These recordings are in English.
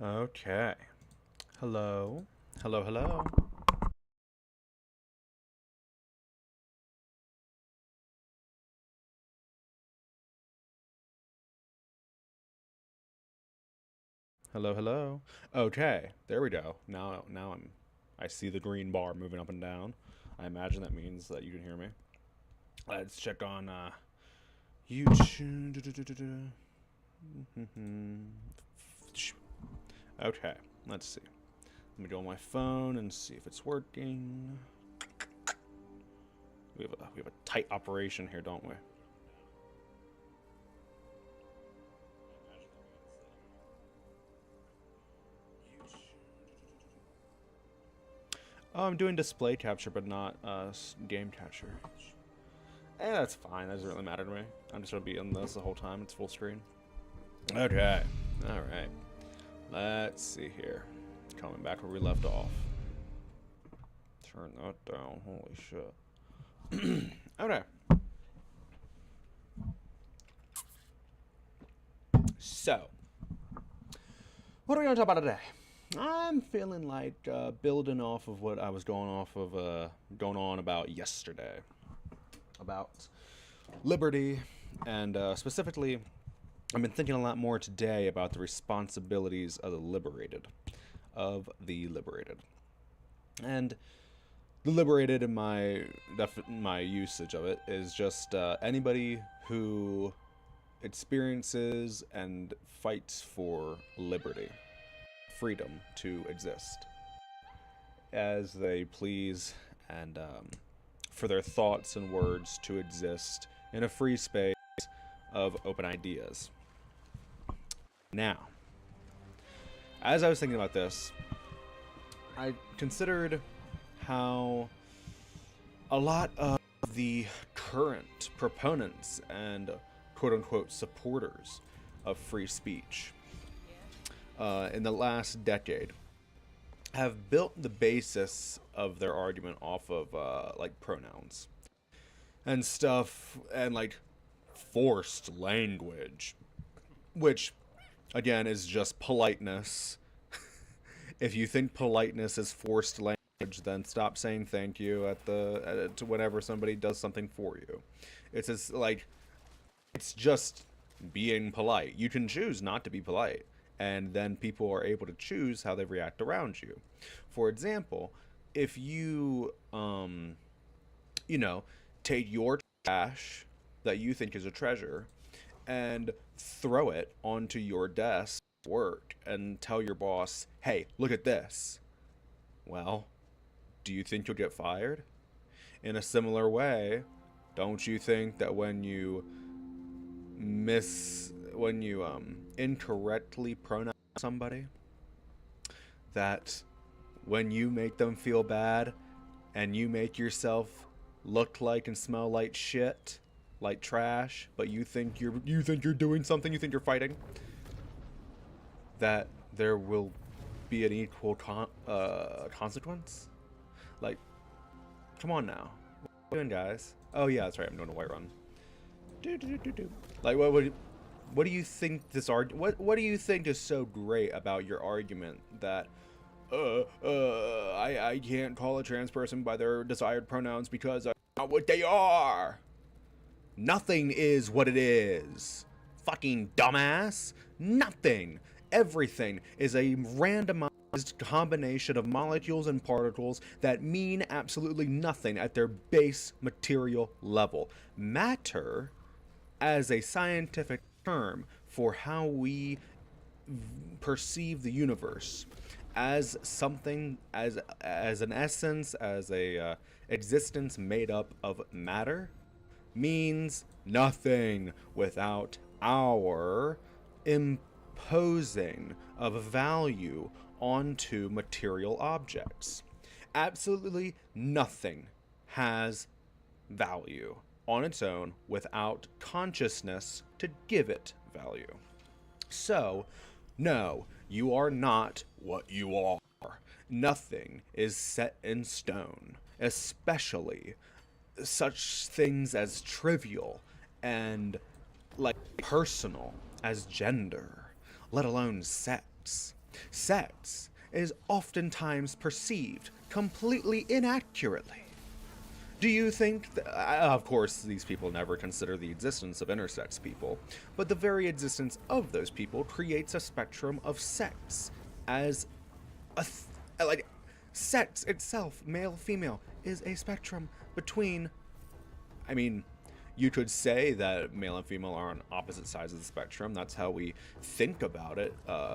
Okay. Hello. Hello, hello. Hello, hello. Okay, there we go. Now I see the green bar moving up and down. I imagine that means that you can hear me. Let's check on YouTube. Okay, let's see. Let me go on my phone and see if it's working. We have a tight operation here, don't we? Oh, I'm doing display capture, but not game capture. That's fine. That doesn't really matter to me. I'm just gonna be in this the whole time. It's full screen. Okay. All right. Let's see here. Coming back where we left off. Turn that down. Holy shit. Okay. So, what are we gonna talk about today? I'm feeling like building off of what I was going on about yesterday, about liberty, and specifically, I've been thinking a lot more today about the responsibilities of the liberated, and the liberated in my usage of it is just anybody who experiences and fights for liberty. Freedom to exist as they please, and for their thoughts and words to exist in a free space of open ideas. Now, as I was thinking about this, I considered how a lot of the current proponents and quote-unquote supporters of free speech in the last decade have built the basis of their argument off of like pronouns and stuff, and like forced language, which again is just politeness. If you think politeness is forced language, then stop saying thank you to whenever somebody does something for you. It's just being polite. You can choose not to be polite, and then people are able to choose how they react around you. For example, if take your trash that you think is a treasure and throw it onto your desk at work and tell your boss, hey, look at this. Well, do you think you'll get fired? In a similar way, don't you think that when you incorrectly pronoun somebody, that when you make them feel bad and you make yourself look like and smell like shit, like trash, but you think you're doing something, you think you're fighting, that there will be an equal consequence? Like, come on now. What are you doing, guys? Oh yeah, that's right, I'm doing a white run. Like, what do you think what do you think is so great about your argument that I can't call a trans person by their desired pronouns because that's not what they are? Nothing is what it is. Fucking dumbass. Nothing. Everything is a randomized combination of molecules and particles that mean absolutely nothing at their base material level. Matter, as a scientific term for how we perceive the universe, as something, as an essence, as a existence made up of matter, means nothing without our imposing of value onto material objects. Absolutely nothing has value on its own without consciousness to give it value. So, no, you are not what you are. Nothing is set in stone, especially such things as trivial and like personal as gender, let alone sex. Sex is oftentimes perceived completely inaccurately. Do you think, of course, these people never consider the existence of intersex people, but the very existence of those people creates a spectrum of sex as like, sex itself, male, female, is a spectrum between, I mean, you could say that male and female are on opposite sides of the spectrum. That's how we think about it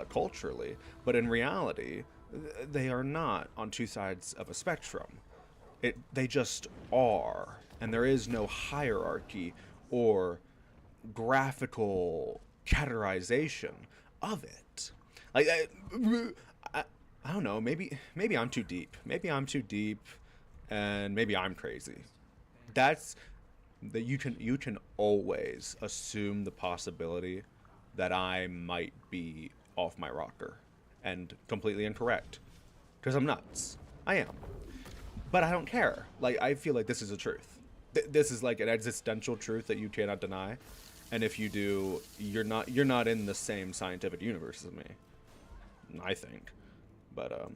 culturally. But in reality, they are not on two sides of a spectrum. They just are. And there is no hierarchy or graphical categorization of it. Like, I don't know, maybe I'm too deep. Maybe I'm too deep, and maybe I'm crazy. That's that you can always assume the possibility that I might be off my rocker and completely incorrect, because I'm nuts. I am, but I don't care. Like, I feel like this is a truth. This is like an existential truth that you cannot deny, and if you do, you're not in the same scientific universe as me, I think. But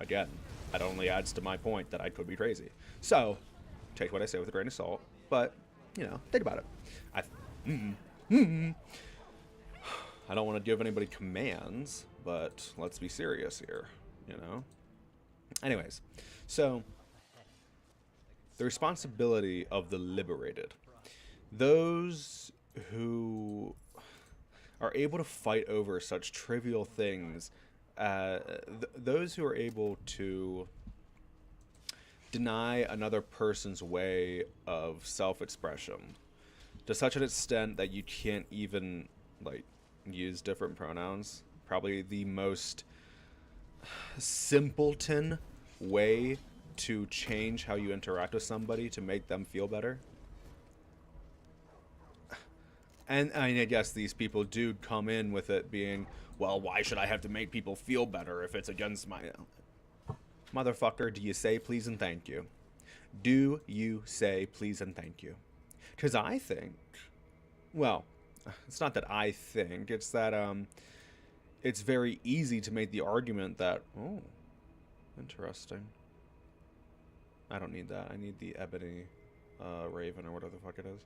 again, that only adds to my point that I could be crazy. So take what I say with a grain of salt, but think about it. I don't want to give anybody commands, but let's be serious here, Anyways, so the responsibility of the liberated, those who are able to fight over such trivial things, those who are able to deny another person's way of self-expression to such an extent that you can't even use different pronouns. Probably the most simpleton way to change how you interact with somebody to make them feel better. And I guess these people do come in with it being, well, why should I have to make people feel better if it's against my... Motherfucker, do you say please and thank you? Do you say please and thank you? Because I think... Well, it's not that I think, it's that it's very easy to make the argument that, oh, interesting. I don't need that. I need the ebony raven or whatever the fuck it is.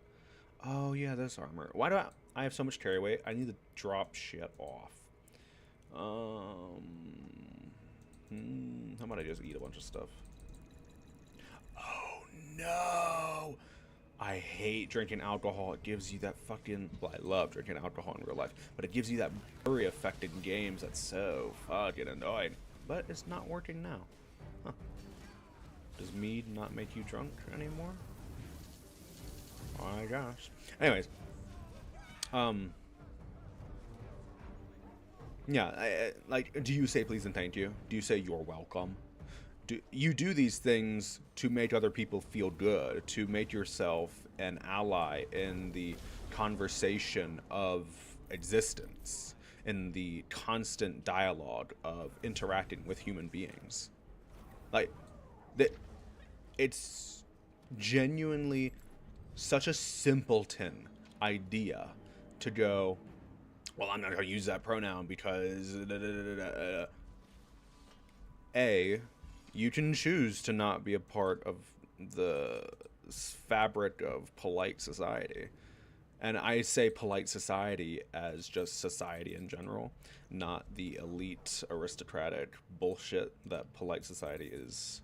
Oh, yeah, this armor. Why do I have so much carry weight? I need to drop shit off. How about I just eat a bunch of stuff? Oh, no! I hate drinking alcohol. It gives you that fucking... Well, I love drinking alcohol in real life, but it gives you that blurry effect in games that's so fucking annoying. But it's not working now. Huh. Does mead not make you drunk anymore? Oh my gosh. Anyways. Yeah, do you say please and thank you? Do you say you're welcome? Do you do these things to make other people feel good, to make yourself an ally in the conversation of existence, in the constant dialogue of interacting with human beings? It's genuinely such a simpleton idea to go, well, I'm not going to use that pronoun because... A, you can choose to not be a part of the fabric of polite society. And I say polite society as just society in general, not the elite aristocratic bullshit that polite society is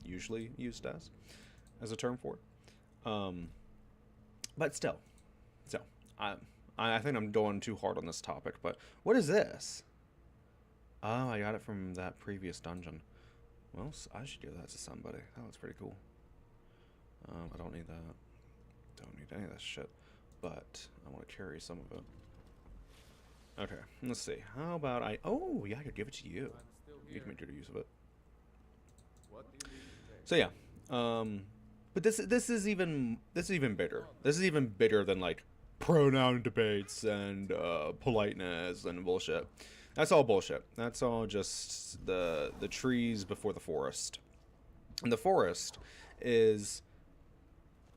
usually used as a term for it. But still, so I think I'm going too hard on this topic, but what is this? Oh, I got it from that previous dungeon. Well, I should give that to somebody. That looks pretty cool. I don't need that. Don't need any of that shit, but I want to carry some of it. Okay, let's see. How about oh, yeah, I could give it to you. You can make good use of it. So yeah, but this is even bigger. This is even bigger than pronoun debates and politeness and bullshit. That's all bullshit. That's all just the trees before the forest. And the forest is,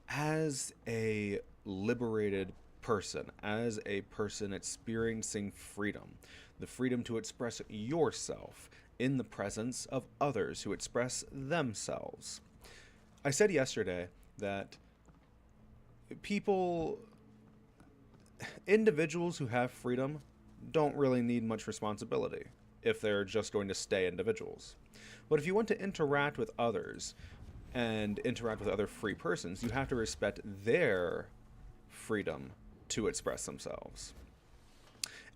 as a liberated person, as a person experiencing freedom, the freedom to express yourself in the presence of others who express themselves. I said yesterday that individuals who have freedom don't really need much responsibility if they're just going to stay individuals. But if you want to interact with others and interact with other free persons, you have to respect their freedom to express themselves.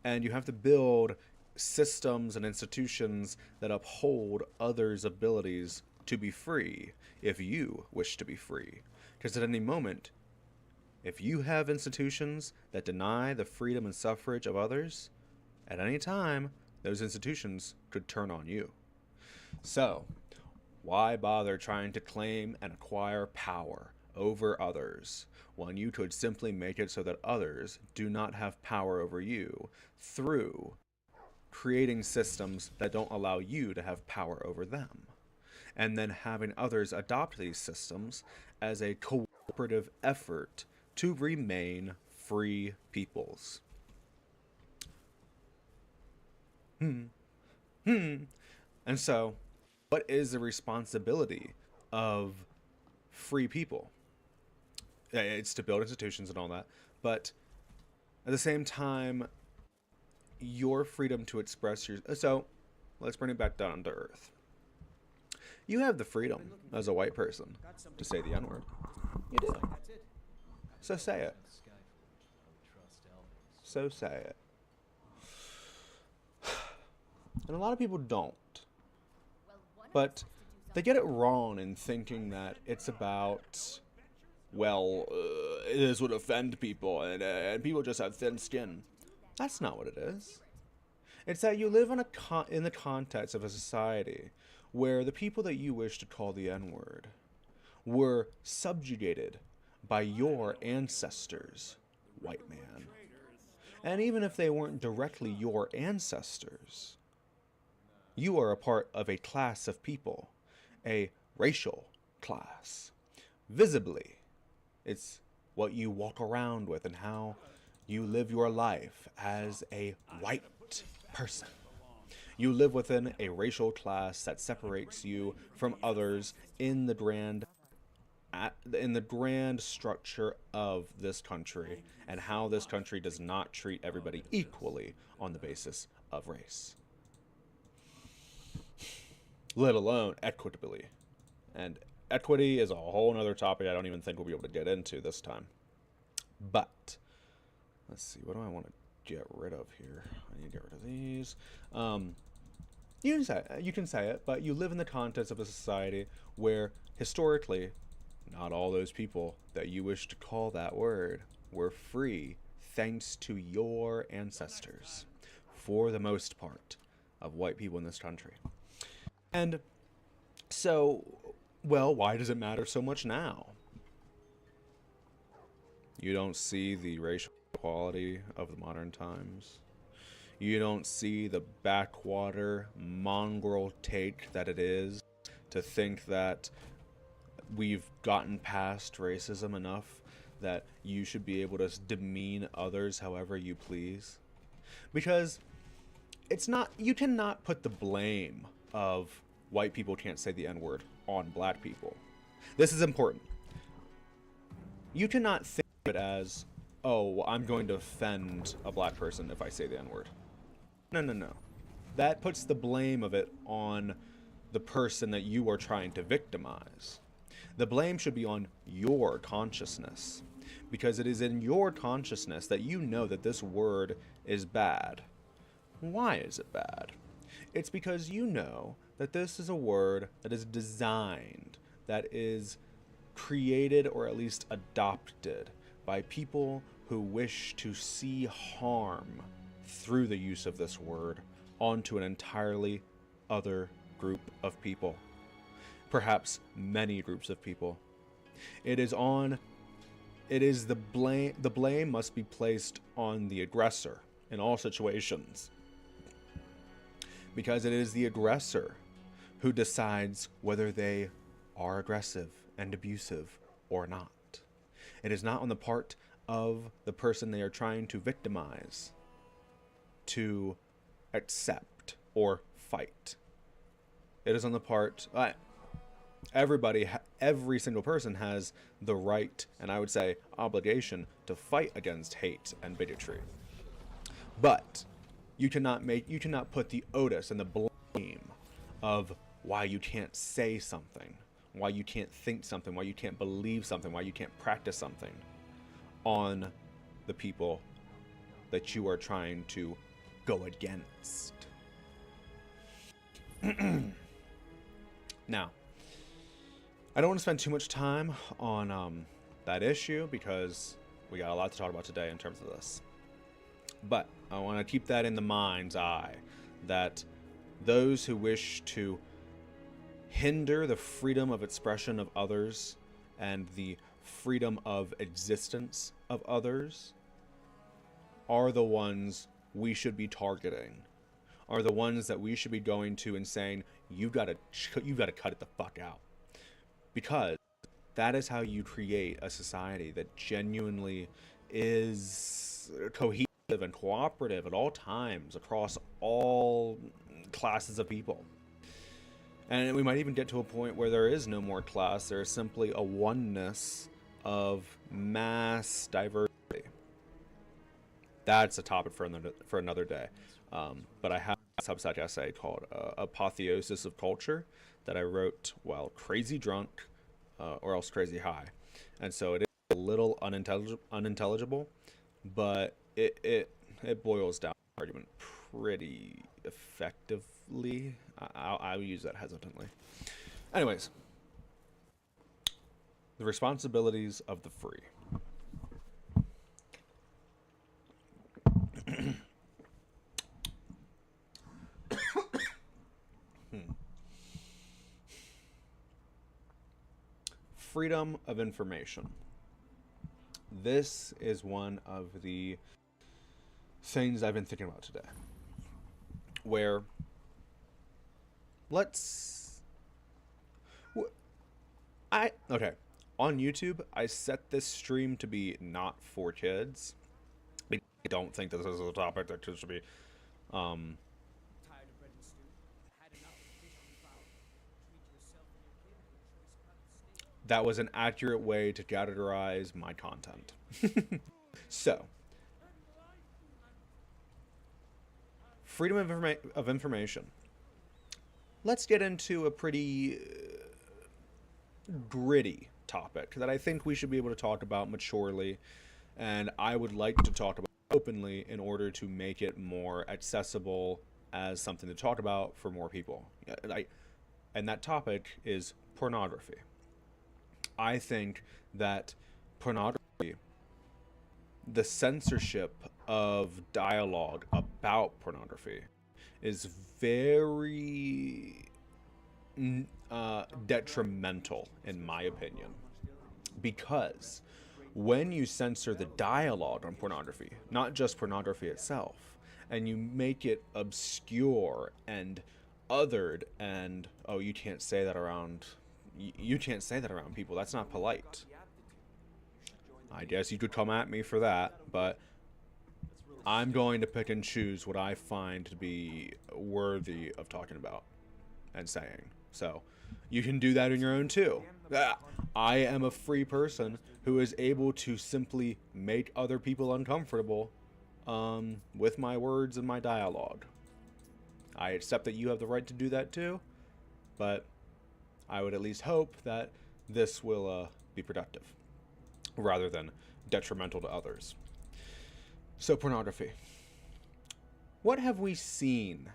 And you have to build systems and institutions that uphold others' abilities to be free if you wish to be free. Because at any moment, if you have institutions that deny the freedom and suffrage of others, at any time, those institutions could turn on you. So, why bother trying to claim and acquire power over others when you could simply make it so that others do not have power over you through creating systems that don't allow you to have power over them, and then having others adopt these systems as a cooperative effort to remain free peoples. And so, what is the responsibility of free people? It's to build institutions and all that, but at the same time, your freedom to express your... So, let's bring it back down to earth. You have the freedom, as a white person, to say the N-word. You do. So say it. So say it. And a lot of people don't. But they get it wrong in thinking that it's about, well, this would offend people, and people just have thin skin. That's not what it is. It's that you live in the context of a society where the people that you wish to call the N-word were subjugated by your ancestors, white man. And even if they weren't directly your ancestors, you are a part of a class of people, a racial class. Visibly, it's what you walk around with and how you live your life as a white person. You live within a racial class that separates you from others in the grand structure of this country, and how this country does not treat everybody equally on the basis of race, let alone equitably. And equity is a whole other topic I don't even think we'll be able to get into this time. But let's see, what do I want to get rid of here? I need to get rid of these. You can say it, but you live in the context of a society where historically not all those people that you wish to call that word were free thanks to your ancestors, for the most part, of white people in this country. And so, well, why does it matter so much now? You don't see the racial equality of the modern times. You don't see the backwater mongrel take that it is to think that we've gotten past racism enough that you should be able to demean others however you please. Because it's not, you cannot put the blame of white people can't say the N-word on black people. This is important. You cannot think of it as, oh, well, I'm going to offend a black person if I say the N-word. No. That puts the blame of it on the person that you are trying to victimize. The blame should be on your consciousness, because it is in your consciousness that you know that this word is bad. Why is it bad? It's because you know that this is a word that is designed, that is created or at least adopted by people who wish to see harm through the use of this word onto an entirely other group of people. Perhaps many groups of people. The blame must be placed on the aggressor in all situations. Because it is the aggressor who decides whether they are aggressive and abusive or not. It is not on the part of the person they are trying to victimize to accept or fight. It is on the part. Every single person has the right, and I would say obligation, to fight against hate and bigotry. But you cannot put the onus and the blame of why you can't say something, why you can't think something, why you can't believe something, why you can't practice something on the people that you are trying to go against. Now, I don't want to spend too much time on that issue because we got a lot to talk about today in terms of this. But I want to keep that in the mind's eye, that those who wish to hinder the freedom of expression of others and the freedom of existence of others are the ones we should be targeting, are the ones that we should be going to and saying, you've got to cut it the fuck out. Because that is how you create a society that genuinely is cohesive and cooperative at all times across all classes of people. And we might even get to a point where there is no more class. There is simply a oneness of mass diversity. That's a topic for another day. But I have a Substack essay called Apotheosis of Culture that I wrote while crazy drunk or else crazy high. And so it is a little unintelligible, but it boils down the argument pretty effectively. I'll use that hesitantly. Anyways, the responsibilities of the free. Freedom of information. This is one of the things I've been thinking about today. Where on YouTube, I set this stream to be not for kids. I don't think this is a topic that should be that was an accurate way to categorize my content. So, freedom of information. Let's get into a pretty gritty topic that I think we should be able to talk about maturely, and I would like to talk about openly in order to make it more accessible as something to talk about for more people. And that topic is pornography. I think that pornography, the censorship of dialogue about pornography, is very detrimental, in my opinion. Because when you censor the dialogue on pornography, not just pornography itself, and you make it obscure and othered and, oh, you can't say that around people, that's not polite. I guess you could come at me for that, but I'm going to pick and choose what I find to be worthy of talking about and saying. So you can do that on your own too. I am a free person who is able to simply make other people uncomfortable with my words and my dialogue. I accept that you have the right to do that too, but I would at least hope that this will be productive rather than detrimental to others. So, pornography. What have we seen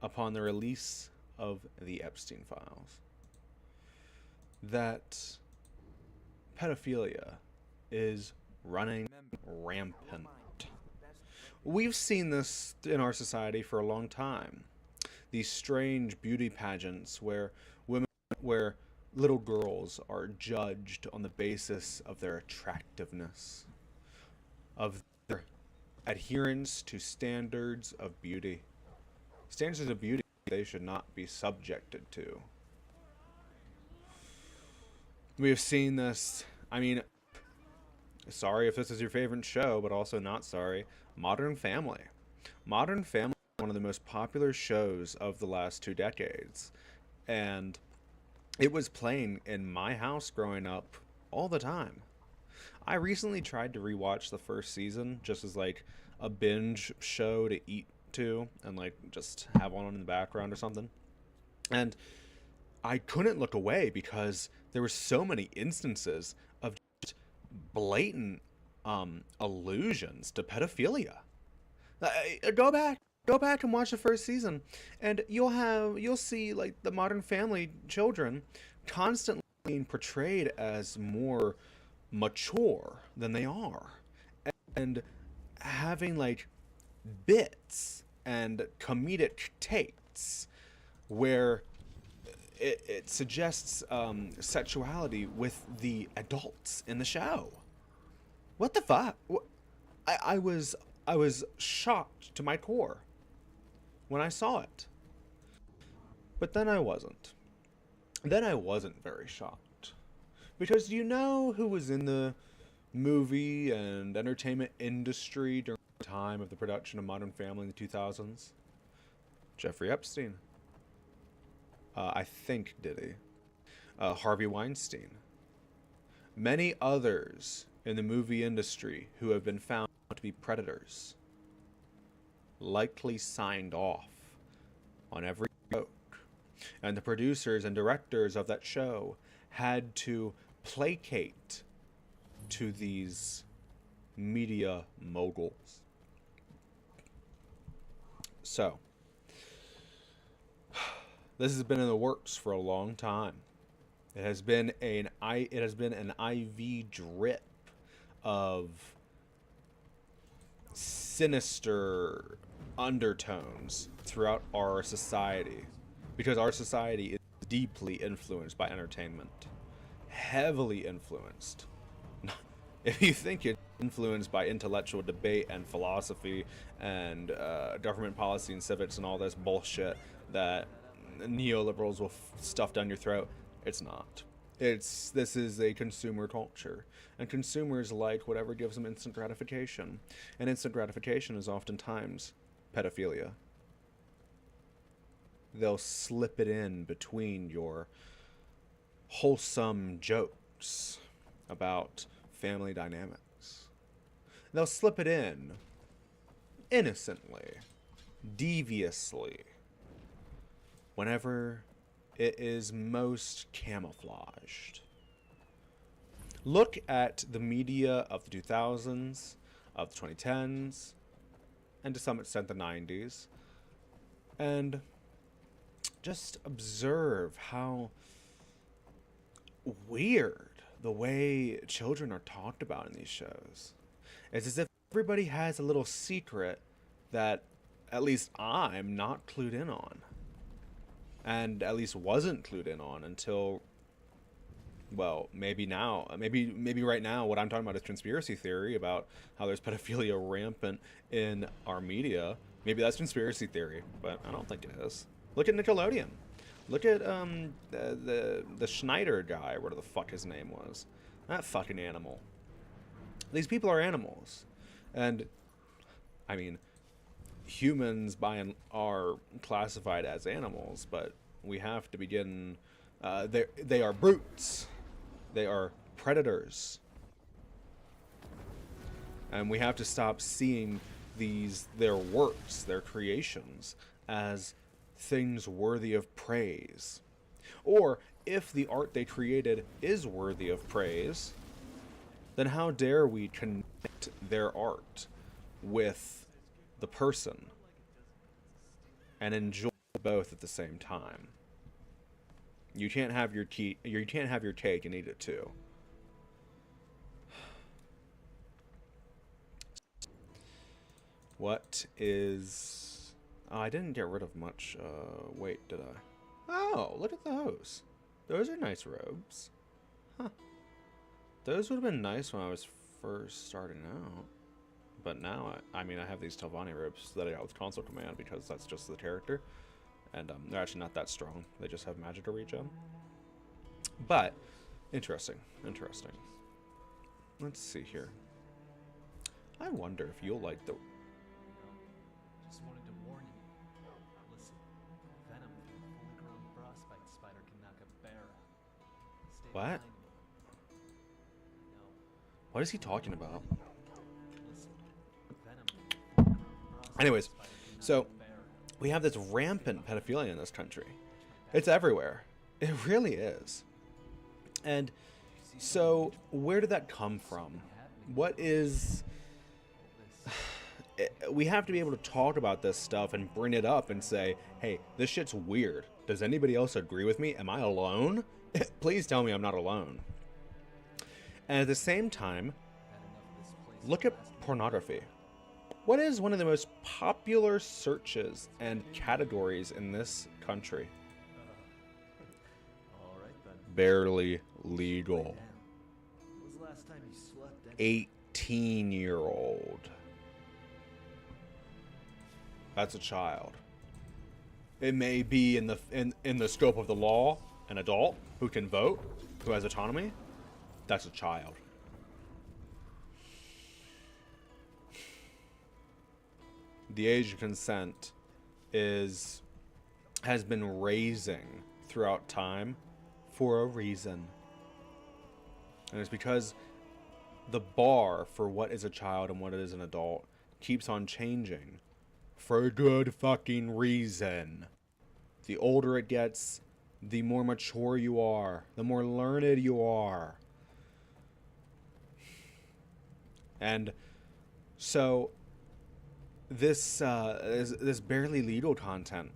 upon the release of the Epstein files? That pedophilia is running rampant. We've seen this in our society for a long time. These strange beauty pageants where little girls are judged on the basis of their attractiveness, of their adherence to standards of beauty. Standards of beauty they should not be subjected to. We have seen this, sorry if this is your favorite show, but also not sorry, Modern Family. Modern Family one of the most popular shows of the last 2 decades. And it was playing in my house growing up all the time. I recently tried to rewatch the first season just as like a binge show to eat to and like just have on in the background or something. And I couldn't look away because there were so many instances of just blatant allusions to pedophilia. Go back and watch the first season, and you'll see like the Modern Family children constantly being portrayed as more mature than they are, and having like bits and comedic takes where it suggests sexuality with the adults in the show. What the fuck? I was shocked to my core when I saw it. But then I wasn't. Then I wasn't very shocked. Because do you know who was in the movie and entertainment industry during the time of the production of Modern Family in the 2000s? Jeffrey Epstein. I think did he. Harvey Weinstein. Many others in the movie industry who have been found to be predators likely signed off on every joke, and the producers and directors of that show had to placate to these media moguls. So this has been in the works for a long time. It has been an IV drip of sinister undertones throughout our society, because our society is deeply influenced by entertainment, heavily influenced. If you think it's influenced by intellectual debate and philosophy and government policy and civics and all this bullshit that neoliberals will stuff down your throat, it's not. This is a consumer culture, and consumers like whatever gives them instant gratification, and instant gratification is oftentimes pedophilia. They'll slip it in between your wholesome jokes about family dynamics. They'll slip it in innocently, deviously, whenever it is most camouflaged. Look at the media of the 2000s, of the 2010s, and to some extent the 90s, and just observe how weird the way children are talked about in these shows. It's as if everybody has a little secret that at least I'm not clued in on. And at least wasn't clued in on until, well, maybe now. Maybe right now what I'm talking about is conspiracy theory about how there's pedophilia rampant in our media. Maybe that's conspiracy theory, but I don't think it is. Look at Nickelodeon. Look at the Schneider guy, whatever the fuck his name was. That fucking animal. These people are animals. And, I mean, humans are classified as animals, but we have to begin. They are brutes. They are predators, and we have to stop seeing their works, their creations, as things worthy of praise. Or if the art they created is worthy of praise, then how dare we connect their art with the person and enjoy both at the same time. You can't have your cake and eat it too. What is... Oh, I didn't get rid of much weight, did I? Oh, look at those. Those are nice robes. Huh. Those would have been nice when I was first starting out. But now, I mean, I have these Telvanni robes that I got with console command because that's just the character. And they're actually not that strong. They just have magic to regen. But, interesting. Interesting. Let's see here. I wonder if you'll like the... Just wanted to warn you. What? What is he talking about? Anyways, so we have this rampant pedophilia in this country. It's everywhere. It really is. And so where did that come from? What is... We have to be able to talk about this stuff and bring it up and say, hey, this shit's weird. Does anybody else agree with me? Am I alone? Please tell me I'm not alone. And at the same time, look at pornography. What is one of the most popular searches and categories in this country? Barely legal. 18-year-old. That's a child. It may be in the scope of the law, an adult who can vote, who has autonomy. That's a child. The age of consent has been raising throughout time for a reason. And it's because the bar for what is a child and what is an adult keeps on changing for a good fucking reason. The older it gets, the more mature you are, the more learned you are. And so this barely legal content,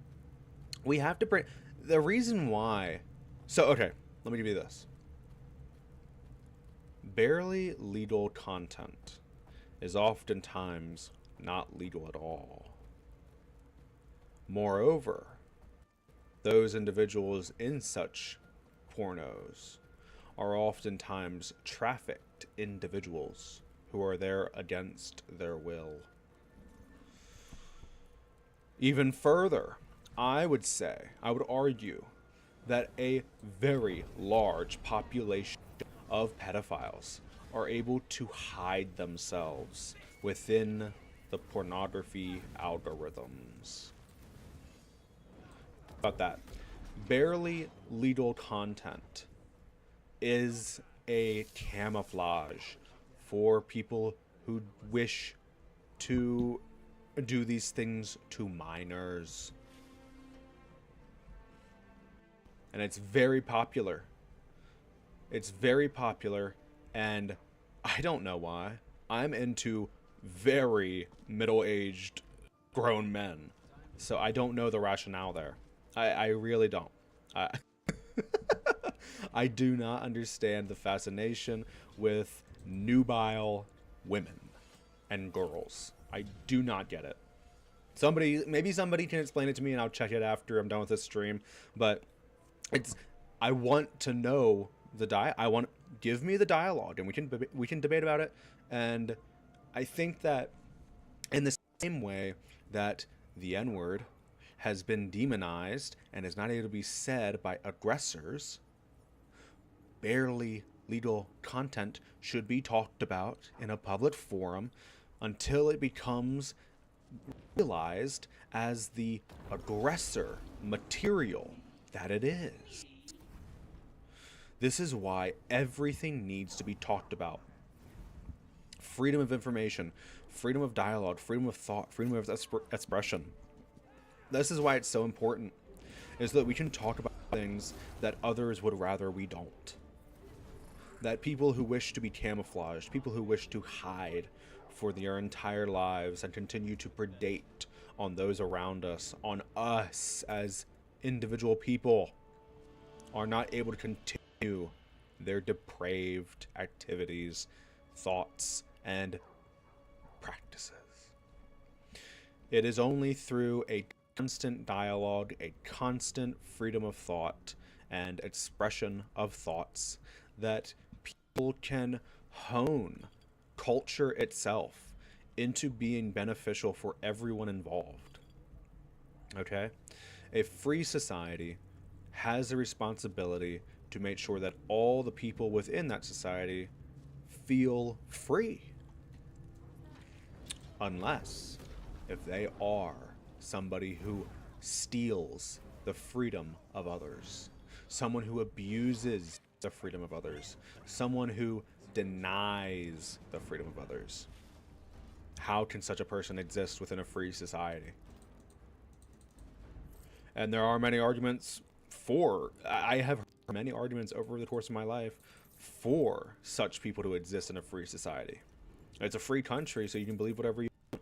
we have to bring the reason why. So okay, let me give you this. Barely legal content is oftentimes not legal at all. Moreover, those individuals in such pornos are oftentimes trafficked individuals who are there against their will. Even further, I would argue that a very large population of pedophiles are able to hide themselves within the pornography algorithms. About that, barely legal content is a camouflage for people who wish to do these things to minors. And it's very popular. It's very popular, and I don't know why. I'm into very middle-aged grown men, so I don't know the rationale there. I really don't. I do not understand the fascination with nubile women and girls. I do not get it. Maybe somebody can explain it to me, and I'll check it after I'm done with this stream. But I want to know give me the dialogue, and we can debate about it. And I think that in the same way that the N-word has been demonized and is not able to be said by aggressors, barely legal content should be talked about in a public forum until it becomes realized as the aggressor material that it is. This is why everything needs to be talked about. Freedom of information, freedom of dialogue, freedom of thought, freedom of expression. This is why it's so important, is that we can talk about things that others would rather we don't. That people who wish to be camouflaged, people who wish to hide for their entire lives and continue to predate on those around us, on us as individual people, are not able to continue their depraved activities, thoughts, and practices. It is only through a constant dialogue, a constant freedom of thought and expression of thoughts that people can hone culture itself into being beneficial for everyone involved. Okay? A free society has a responsibility to make sure that all the people within that society feel free. Unless if they are somebody who steals the freedom of others, someone who abuses the freedom of others, someone who denies the freedom of others. How can such a person exist within a free society? And there are many arguments for, I have heard many arguments over the course of my life for such people to exist in a free society. It's a free country, so you can believe whatever you want,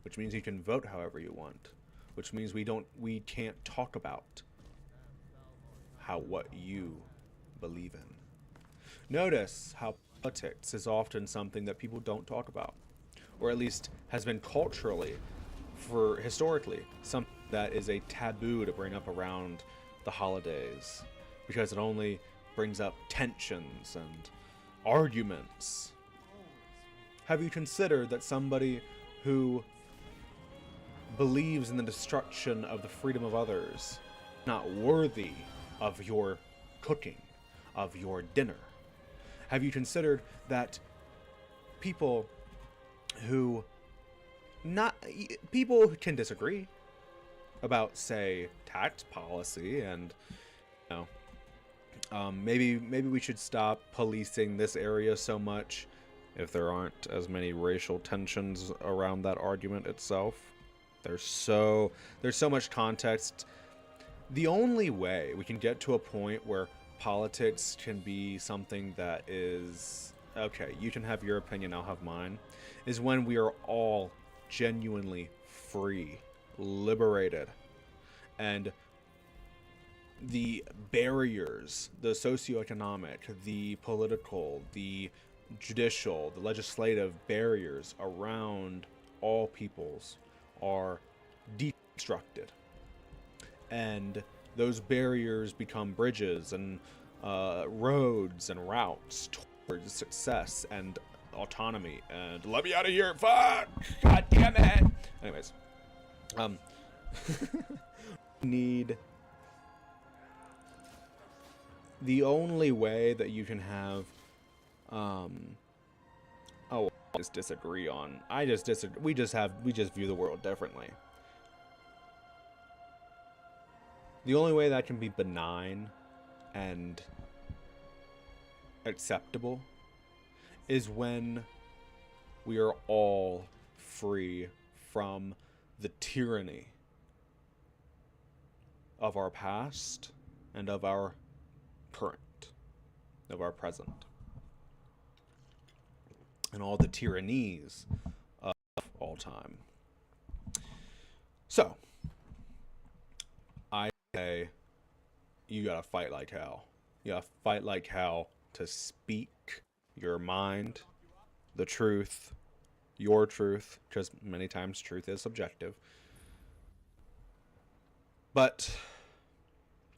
which means you can vote however you want, which means we can't talk about what you believe in. Notice how politics is often something that people don't talk about, or at least has been culturally, historically, something that is a taboo to bring up around the holidays, because it only brings up tensions and arguments. Have you considered that somebody who believes in the destruction of the freedom of others is not worthy of your cooking, of your dinner? Have you considered that people can disagree about, say, tax policy, and maybe we should stop policing this area so much if there aren't as many racial tensions around that argument itself. There's so much context. The only way we can get to a point where politics can be something that is, okay, you can have your opinion, I'll have mine, is when we are all genuinely free, liberated, and the barriers, the socioeconomic, the political, the judicial, the legislative barriers around all peoples are deconstructed, and those barriers become bridges and roads and routes towards success and autonomy. And let me out of here, fuck, god damn it. Anyways, need the only way that you can have just disagree on. We just view the world differently. The only way that can be benign and acceptable is when we are all free from the tyranny of our past and of our current, of our present, and all the tyrannies of all time. So, I say you gotta fight like hell. You gotta fight like hell to speak your mind, the truth, your truth, because many times truth is subjective. But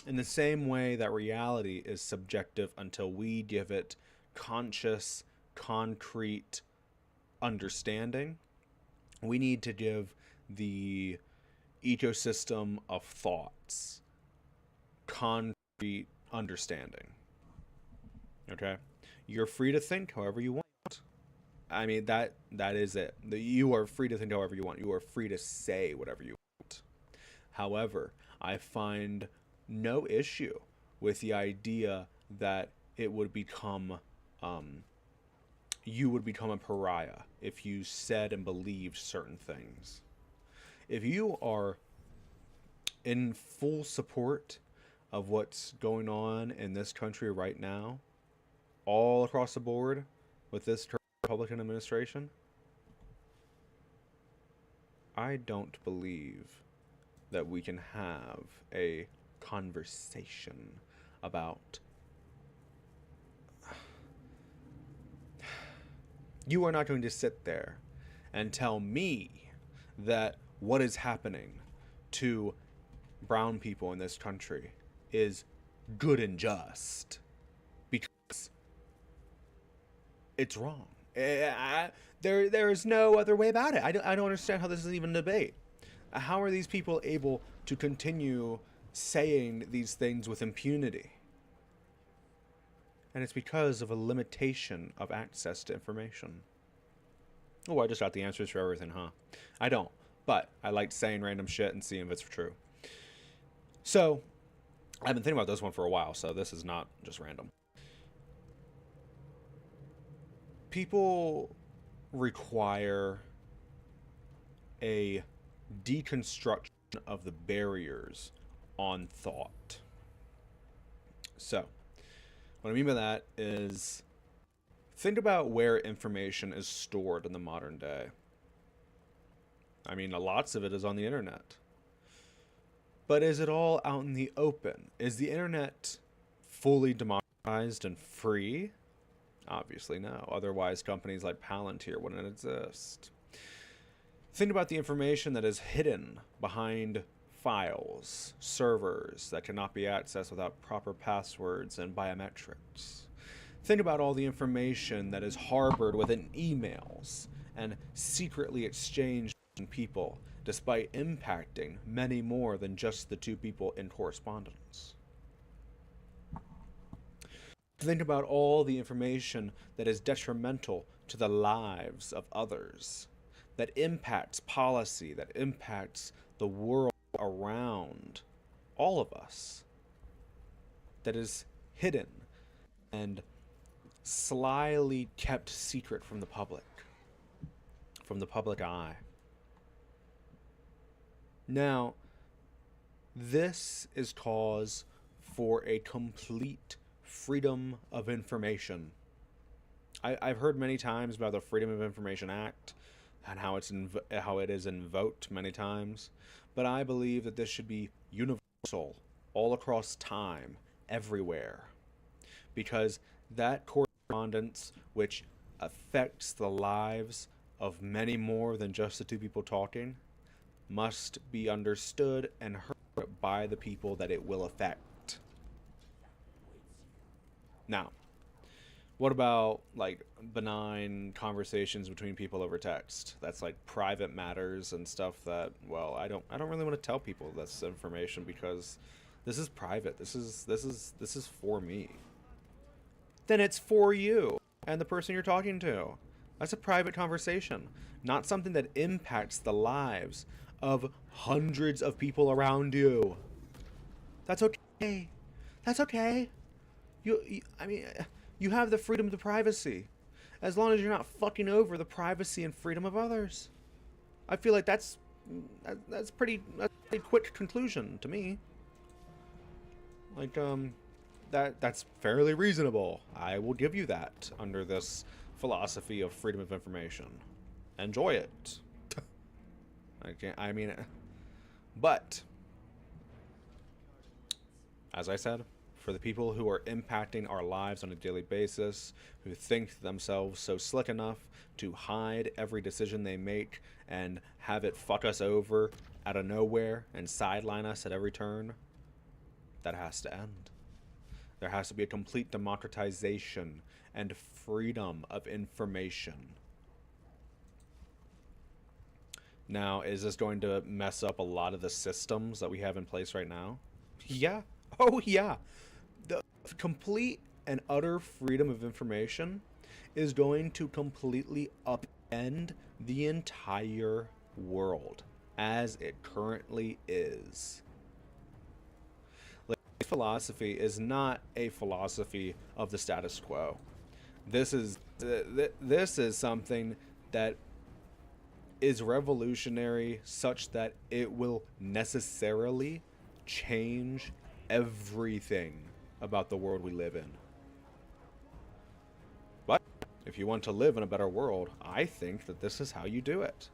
in the same way that reality is subjective until we give it conscious, concrete understanding, we need to give the ecosystem of thoughts concrete understanding. Okay? You're free to think however you want. I mean, that is it. You are free to think however you want. You are free to say whatever you want. However, I find no issue with the idea that it would become you would become a pariah if you said and believed certain things. If you are in full support of what's going on in this country right now, all across the board with this Republican administration, I don't believe that we can have a conversation about. You are not going to sit there and tell me that what is happening to brown people in this country is good and just, because it's wrong. There's no other way about it. I don't understand how this is even a debate. How are these people able to continue saying these things with impunity? And it's because of a limitation of access to information. Oh, I just got the answers for everything, huh? I don't, but I like saying random shit and seeing if it's true. So, I've been thinking about this one for a while, so this is not just random. people require a deconstruction of the barriers on thought. So, what I mean by that is, think about where information is stored in the modern day. I mean, lots of it is on the internet. But is it all out in the open? Is the internet fully democratized and free? Obviously no. Otherwise, companies like Palantir wouldn't exist. Think about the information that is hidden behind files, servers that cannot be accessed without proper passwords and biometrics. Think about all the information that is harbored within emails and secretly exchanged between people, despite impacting many more than just the two people in correspondence. Think about all the information that is detrimental to the lives of others, that impacts policy, that impacts the world around all of us, that is hidden and slyly kept secret from the public eye. Now, this is cause for a complete freedom of information. I've heard many times about the Freedom of Information Act and how it is invoked many times, but I believe that this should be universal, all across time, everywhere, because that correspondence, which affects the lives of many more than just the two people talking, must be understood and heard by the people that it will affect. Now, what about like benign conversations between people over text? That's like private matters and stuff that, well, I don't really want to tell people this information because this is private. This is for me. Then it's for you and the person you're talking to. That's a private conversation, not something that impacts the lives of hundreds of people around you. That's okay. That's okay. I mean, you have the freedom to privacy, as long as you're not fucking over the privacy and freedom of others. I feel like that's pretty quick conclusion to me. Like, that's fairly reasonable. I will give you that under this philosophy of freedom of information. Enjoy it. But as I said, for the people who are impacting our lives on a daily basis, who think themselves so slick enough to hide every decision they make and have it fuck us over out of nowhere and sideline us at every turn, that has to end. There has to be a complete democratization and freedom of information. Now, is this going to mess up a lot of the systems that we have in place right now? Yeah. Oh, yeah. The complete and utter freedom of information is going to completely upend the entire world as it currently is. Like, philosophy is not a philosophy of the status quo. This is something that is revolutionary, such that it will necessarily change everything about the world we live in. But if you want to live in a better world, I think that this is how you do it.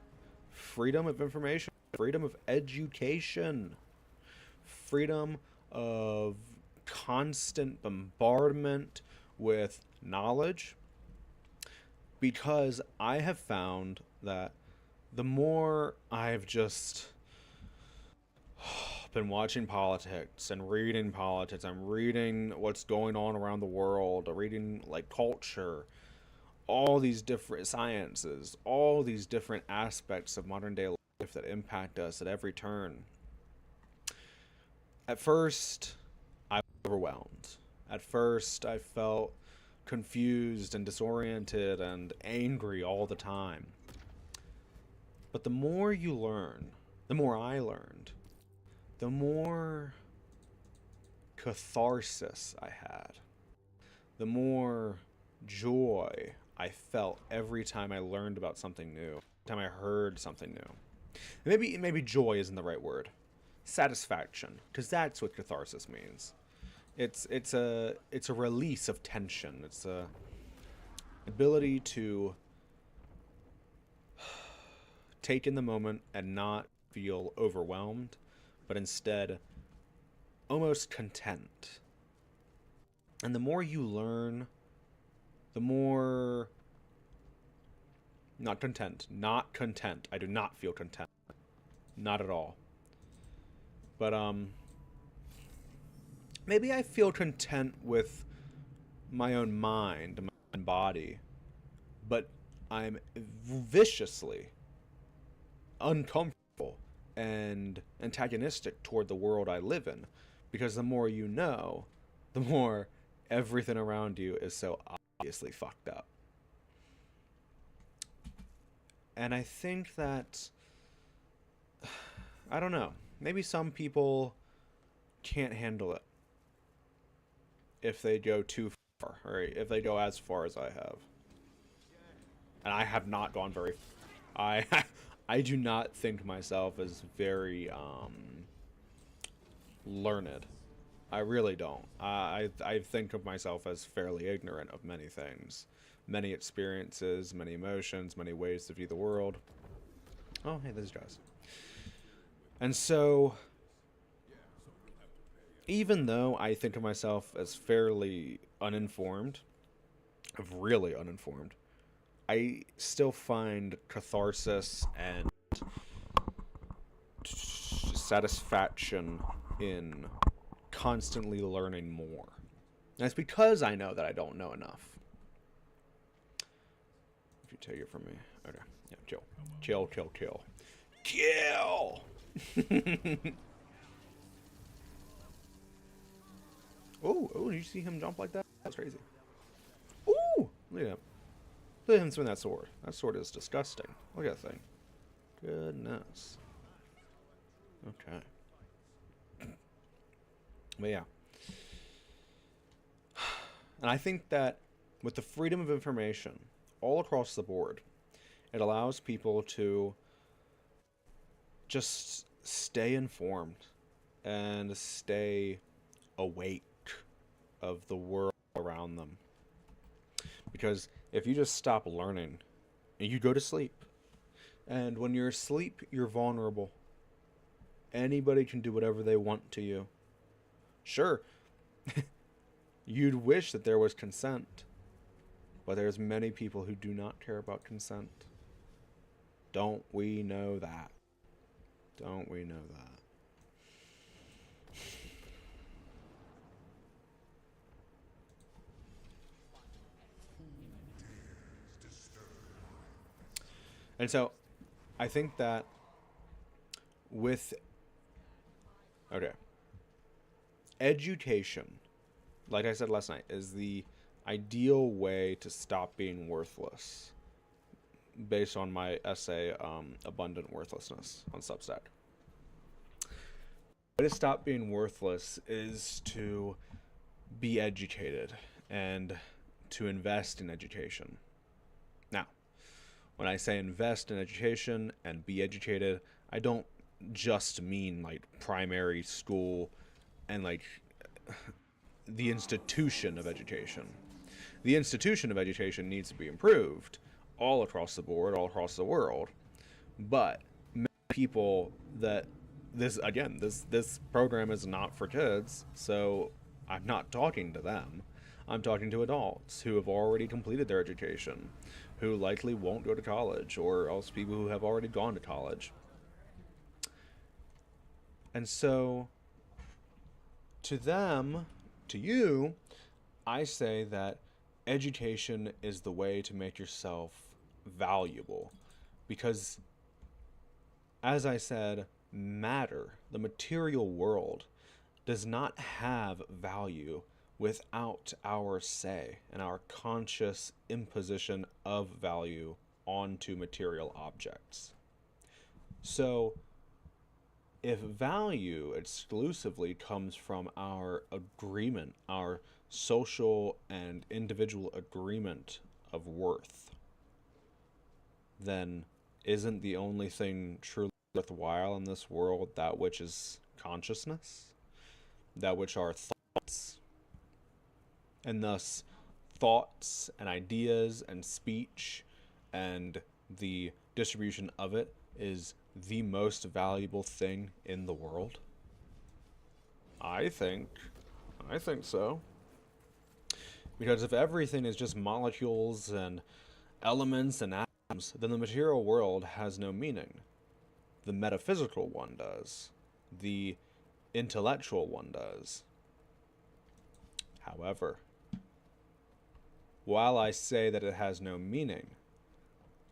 Freedom of information, freedom of education, freedom of constant bombardment with knowledge, because I have found that the more I've just been watching politics and reading politics, I'm reading what's going on around the world, reading like culture, all these different sciences, all these different aspects of modern day life that impact us at every turn. At first, I was overwhelmed. At first, I felt confused and disoriented and angry all the time. But the more you learn, the more I learned, the more catharsis I had, the more joy I felt every time I learned about something new, every time I heard something new. Maybe joy isn't the right word. Satisfaction, because that's what catharsis means. It's a release of tension. It's a ability to take in the moment and not feel overwhelmed, but instead almost content. And the more you learn, the more... Not content. Not content. I do not feel content. Not at all. But, maybe I feel content with my own mind, my own body. But I'm viciously uncomfortable and antagonistic toward the world I live in. Because the more you know, the more everything around you is so obviously fucked up. And I think that, I don't know, maybe some people can't handle it if they go too far, or if they go as far as I have. And I have not gone very far. I do not think myself as very learned. I really don't. I think of myself as fairly ignorant of many things. Many experiences, many emotions, many ways to view the world. Oh, hey, this is Joss. And so, even though I think of myself as fairly uninformed, really uninformed, I still find catharsis and satisfaction in constantly learning more. And it's because I know that I don't know enough. If you take it from me. Okay. Yeah, chill. Chill, chill, chill. Kill! Oh, did you see him jump like that? That's crazy. Ooh! Look at him. Look at him swing that sword. That sword is disgusting. Look at that thing. Goodness. Okay. But yeah. And I think that with the freedom of information all across the board, it allows people to just stay informed and stay awake of the world around them. Because if you just stop learning, you go to sleep. And when you're asleep, you're vulnerable. Anybody can do whatever they want to you. Sure, you'd wish that there was consent, but there's many people who do not care about consent. Don't we know that? Don't we know that? And so, I think that with... Okay. Education, like I said last night, is the ideal way to stop being worthless, based on my essay, Abundant Worthlessness, on Substack. The way to stop being worthless is to be educated and to invest in education. Now, when I say invest in education and be educated, I don't just mean like primary school and like the institution of education. The institution of education needs to be improved all across the board, all across the world. But many people that this program is not for kids, so I'm not talking to them. I'm talking to adults who have already completed their education, who likely won't go to college, or else people who have already gone to college. And so, to them, to you, I say that education is the way to make yourself valuable. Because, as I said, matter, the material world, does not have value without our say and our conscious imposition of value onto material objects. So, if value exclusively comes from our agreement, our social and individual agreement of worth, then isn't the only thing truly worthwhile in this world that which is consciousness? That which are thoughts? And thus, thoughts and ideas and speech and the distribution of it is the most valuable thing in the world? I think so. Because if everything is just molecules and elements and atoms, then the material world has no meaning. The metaphysical one does. The intellectual one does. However, while I say that it has no meaning,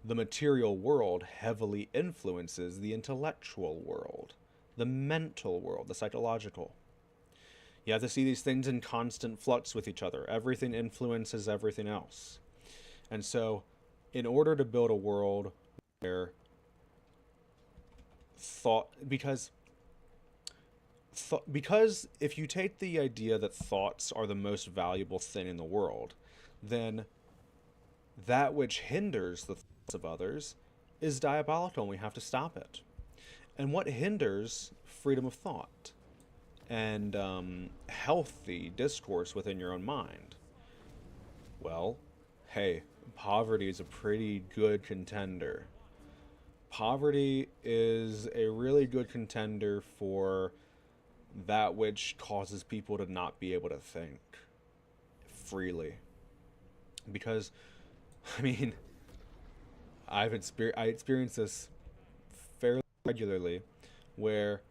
the material world heavily influences the intellectual world, the mental world, the psychological. You have to see these things in constant flux with each other. Everything influences everything else. And so, in order to build a world where because if you take the idea that thoughts are the most valuable thing in the world, then that which hinders the thoughts of others is diabolical, and we have to stop it. And what hinders freedom of thought and healthy discourse within your own mind? Well, hey, poverty is a pretty good contender. Poverty is a really good contender for that which causes people to not be able to think freely. Because, I mean, I experience this fairly regularly, where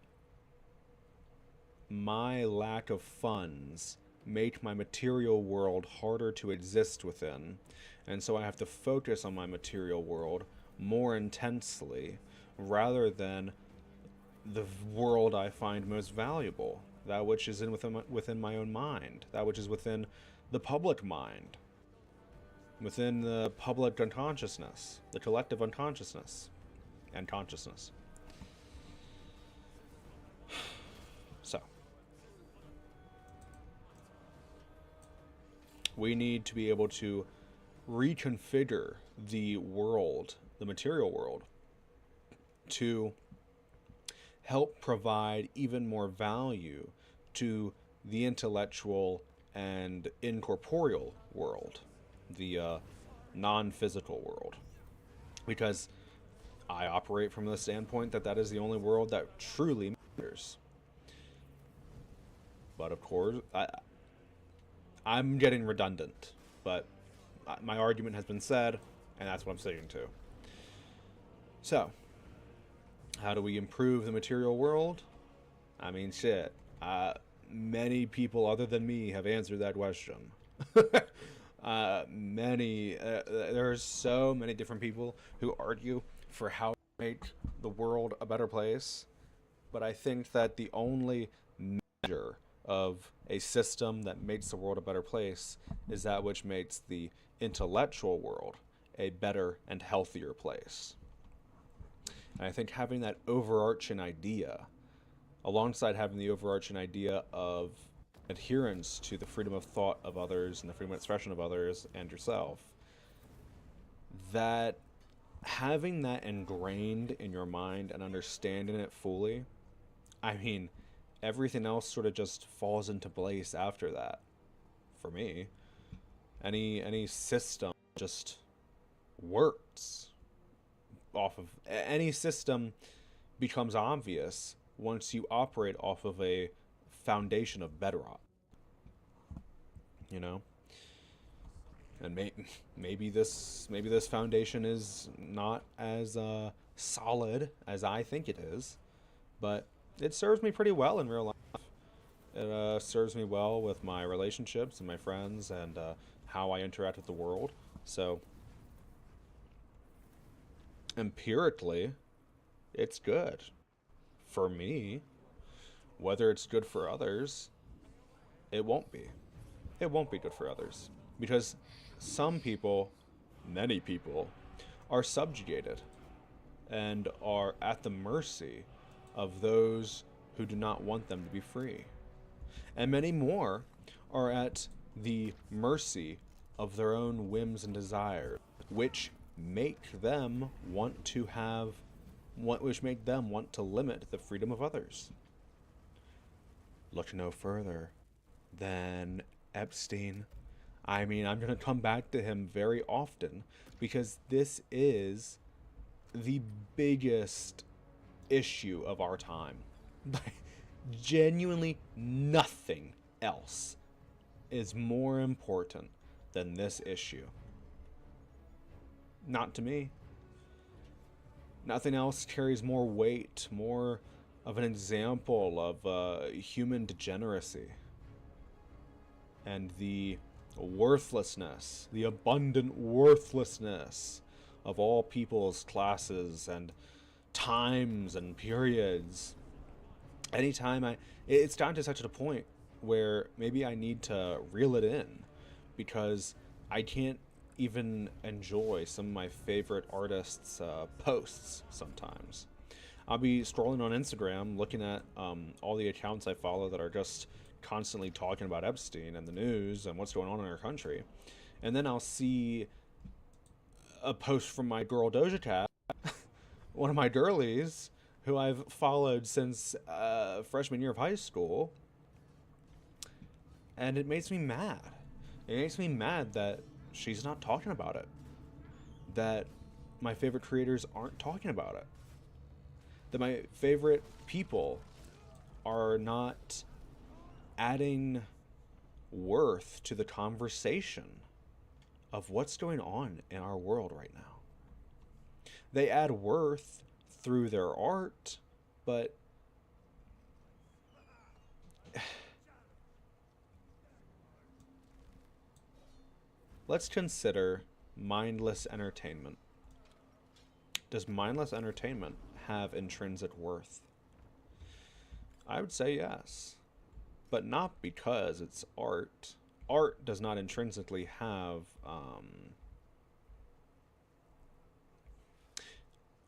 my lack of funds make my material world harder to exist within, and so I have to focus on my material world more intensely rather than the world I find most valuable, that which is within my own mind, that which is within the public mind, within the public unconsciousness, the collective unconsciousness and consciousness. So, we need to be able to reconfigure the world, the material world, to help provide even more value to the intellectual and incorporeal world, the non-physical world. Because I operate from the standpoint that that is the only world that truly matters. But of course, I'm getting redundant, but my argument has been said, and that's what I'm sticking to. So, how do we improve the material world? I mean, shit. Many people other than me have answered that question. There are so many different people who argue for how to make the world a better place. But I think that the only measure of a system that makes the world a better place is that which makes the intellectual world a better and healthier place. And I think having that overarching idea, alongside having the overarching idea of adherence to the freedom of thought of others and the freedom of expression of others and yourself, that having that ingrained in your mind and understanding it fully, I mean, everything else sort of just falls into place after that. For me, any system just works. Off of any system becomes obvious once you operate off of a foundation of bedrock, you know. And maybe this foundation is not as solid as I think it is, but it serves me pretty well in real life. It serves me well with my relationships and my friends and how I interact with the world. So empirically, it's good for me. Whether it's good for others, it won't be. It won't be good for others. Because some people, many people, are subjugated and are at the mercy of those who do not want them to be free. And many more are at the mercy of their own whims and desires, which make them want to limit the freedom of others. Look no further than Epstein. I mean, I'm going to come back to him very often because this is the biggest issue of our time. Genuinely nothing else is more important than this issue. Not to me. Nothing else carries more weight, more of an example of human degeneracy and the worthlessness, the abundant worthlessness of all people's classes and times and periods. Anytime it's down to such a point where maybe I need to reel it in because I can't even enjoy some of my favorite artists' posts sometimes. I'll be scrolling on Instagram looking at all the accounts I follow that are just constantly talking about Epstein and the news and what's going on in our country. And then I'll see a post from my girl Doja Cat, one of my girlies, who I've followed since freshman year of high school. And it makes me mad. It makes me mad that she's not talking about it. That my favorite creators aren't talking about it. That my favorite people are not adding worth to the conversation of what's going on in our world right now. They add worth through their art, but let's consider mindless entertainment. Does mindless entertainment have intrinsic worth? I would say yes, but not because it's art. Art does not intrinsically have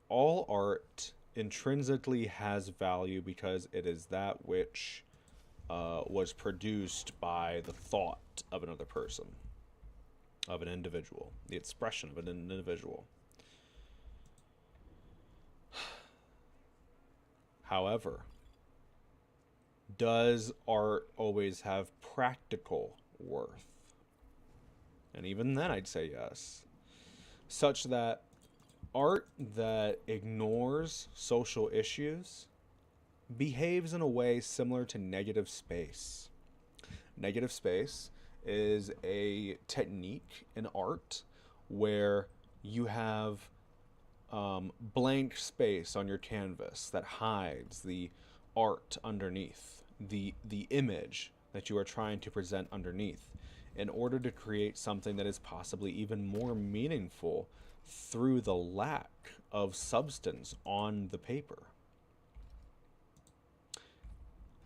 all art intrinsically has value because it is that which was produced by the thought of another person, of an individual, the expression of an individual. However, does art always have practical worth? And even then I'd say yes. Such that art that ignores social issues behaves in a way similar to negative space. Negative space is a technique in art where you have blank space on your canvas that hides the art underneath, the image that you are trying to present underneath, in order to create something that is possibly even more meaningful through the lack of substance on the paper.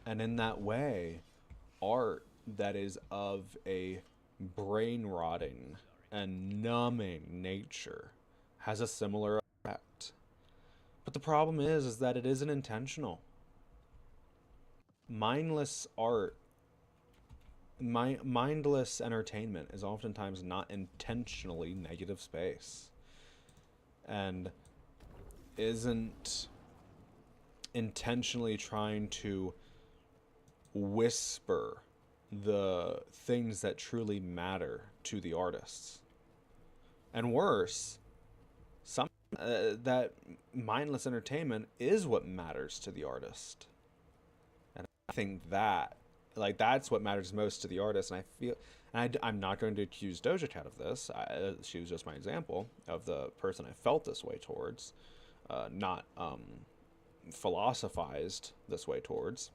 And in that way, art that is of a brain rotting and numbing nature has a similar effect. But the problem is that it isn't intentional. Mindless art, mindless entertainment is oftentimes not intentionally negative space, and isn't intentionally trying to whisper the things that truly matter to the artists. And worse, that mindless entertainment is what matters to the artist. And I think that's what matters most to the artist. And I feel, and I'm not going to accuse Doja Cat of this. She was just my example of the person I felt this way towards, not philosophized this way towards.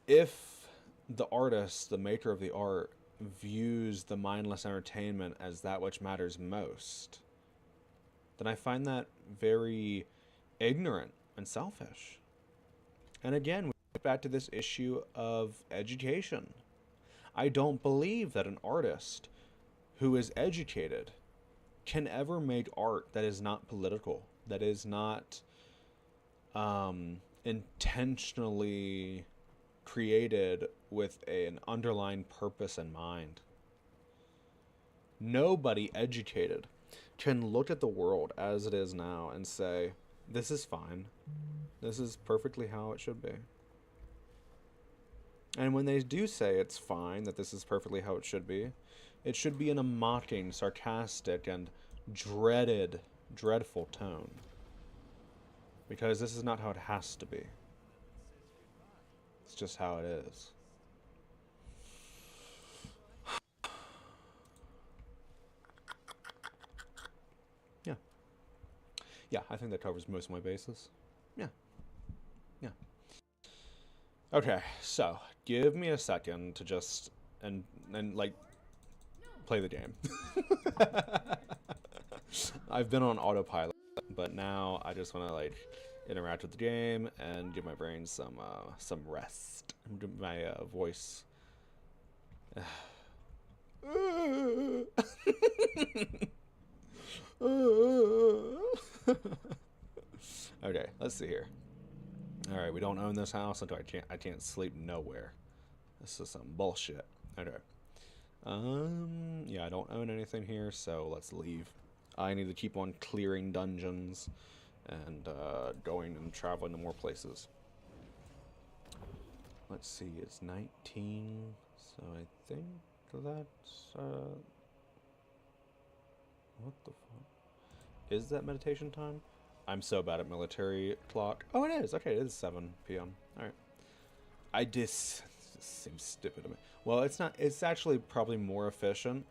If the artist, the maker of the art, views the mindless entertainment as that which matters most, then I find that very ignorant and selfish. And again, we get back to this issue of education. I don't believe that an artist who is educated can ever make art that is not political, that is not intentionally created with an underlying purpose in mind. Nobody educated can look at the world as it is now and say, this is fine. This is perfectly how it should be. And when they do say it's fine, that this is perfectly how it should be in a mocking, sarcastic, and dreadful tone. Because this is not how it has to be. It's just how it is. Yeah. Yeah, I think that covers most of my bases. Yeah. Yeah. Okay, so give me a second to just and like play the game. I've been on autopilot, but now I just want to like interact with the game and give my brain some rest. My voice. Okay, let's see here. All right, we don't own this house, so I can't sleep nowhere. This is some bullshit. Okay. Yeah, I don't own anything here, so let's leave. I need to keep on clearing dungeons and going and traveling to more places. Let's see, it's 19, so I think that's what the fuck? Is that meditation time? I'm so bad at military clock. Oh, it is. Okay, it is 7 p.m. All right. This seems stupid to me. Well, it's not. It's actually probably more efficient,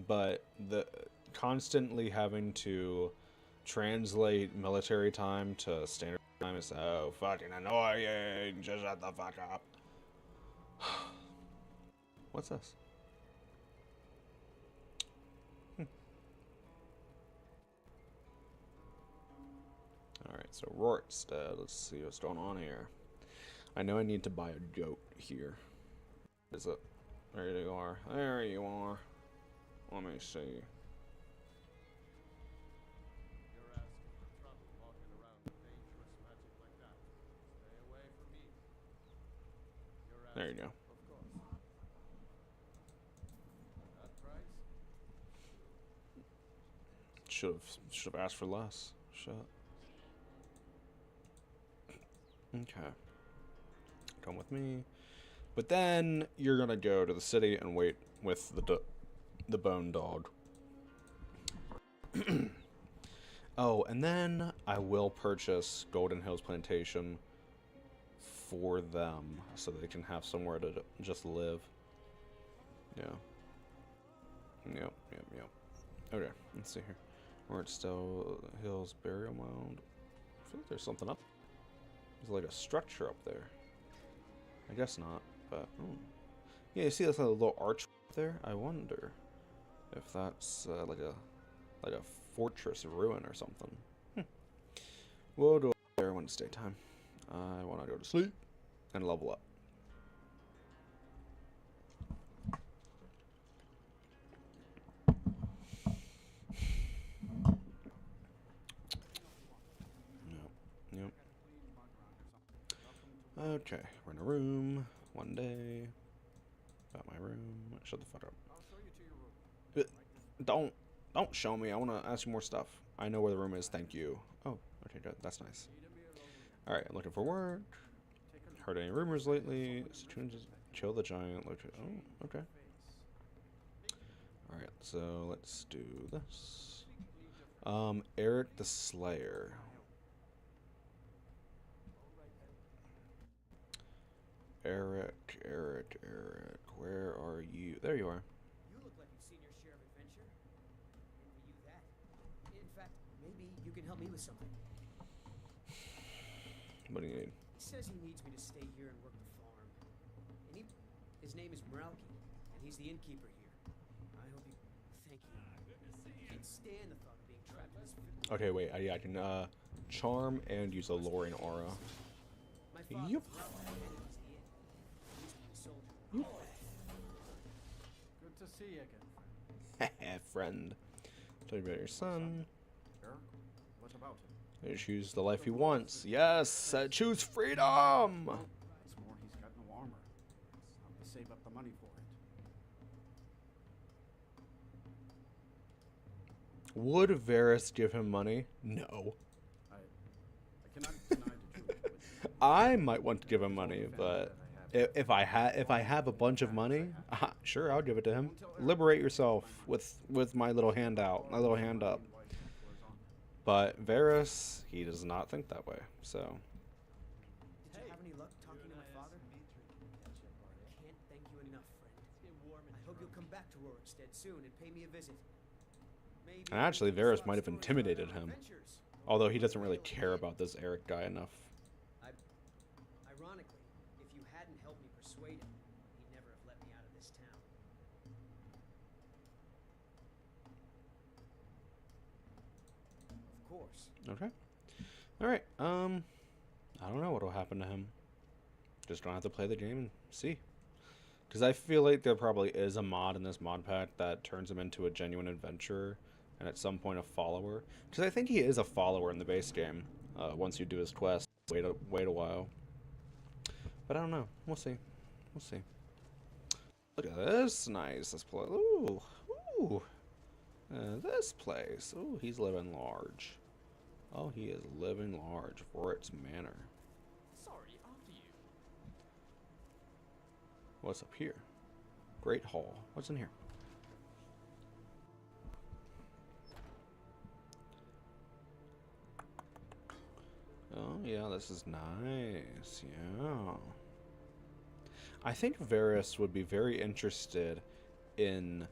but the constantly having to translate military time to standard time is so fucking annoying. Just shut the fuck up. What's this? Alright, so Rortstead. Let's see what's going on here. I know I need to buy a goat here. Is it? There you are. There you are. Let me see. You're asking for trouble walking around with dangerous magic like that. Stay away from me. There you go. Of course. That price? Should have asked for less. Shit. Okay. Come with me. But then you're gonna go to the city and wait with the bone dog. Oh, and then I will purchase Golden Hills Plantation for them so they can have somewhere to just live. Yeah. Yep. Okay, let's see here. We're at Still Hills Burial Mound. I feel like there's something up. There's like a structure up there. I guess not, but yeah, you see this little arch up there? I wonder if that's like a fortress ruin or something. We'll go there when it's daytime. I want to go to sleep and level up. Yep. Okay, we're in a room. One day. About my room. Shut the fuck up. Don't show me. I want to ask you more stuff. I know where the room is. Thank you. Oh, okay, good. That's nice. All right, I'm looking for work. Heard any rumors lately? Kill the giant. Oh, okay. All right, so let's do this. Eric the Slayer. Eric, where are you? There you are. You look like you've seen your share of adventure. Envy you that. In fact, maybe you can help me with something. What do you need? He says he needs me to stay here and work the farm. And his name is Meralki, and he's the innkeeper here. I hope you... Thank you. I can't stand the thought of being trapped in this... Okay, wait. I can charm and use a luring aura. My father Yep. Good to see you again, Friend. Tell you about your son. Eric, what about him? Choose the life he wants. Yes! Choose freedom! It's more he's got no armor. Would Varys give him money? No. I cannot deny the truth. But I might want to give him money, but if I have a bunch of money, sure, I'll give it to him. Liberate yourself with my little handout, my little hand up. But Varys, he does not think that way. So Did you have any luck talking to my father? I can't thank you enough, friend. I hope you'll come back to Rorikstead soon and pay me a visit. Maybe and actually, we can Varys swap might have stories about intimidated our him, adventures. although he doesn't really care about this Eric guy enough. Ironically, if you hadn't helped me persuade him, he'd never have let me out of this town. Of course. Okay. All right. I don't know what'll happen to him. Just gonna have to play the game and see. Because I feel like there probably is a mod in this mod pack that turns him into a genuine adventurer, and at some point a follower. Because I think he is a follower in the base game. Once you do his quest, wait a while. But I don't know. We'll see. We'll see. Look at this. Nice. This place. Ooh. Ooh. This place. Ooh, he's living large. Oh, he is living large for its manor. sorry, after you. What's up here? Great Hall. What's in here? Oh, yeah, this is nice. Yeah. I think Varys would be very interested in...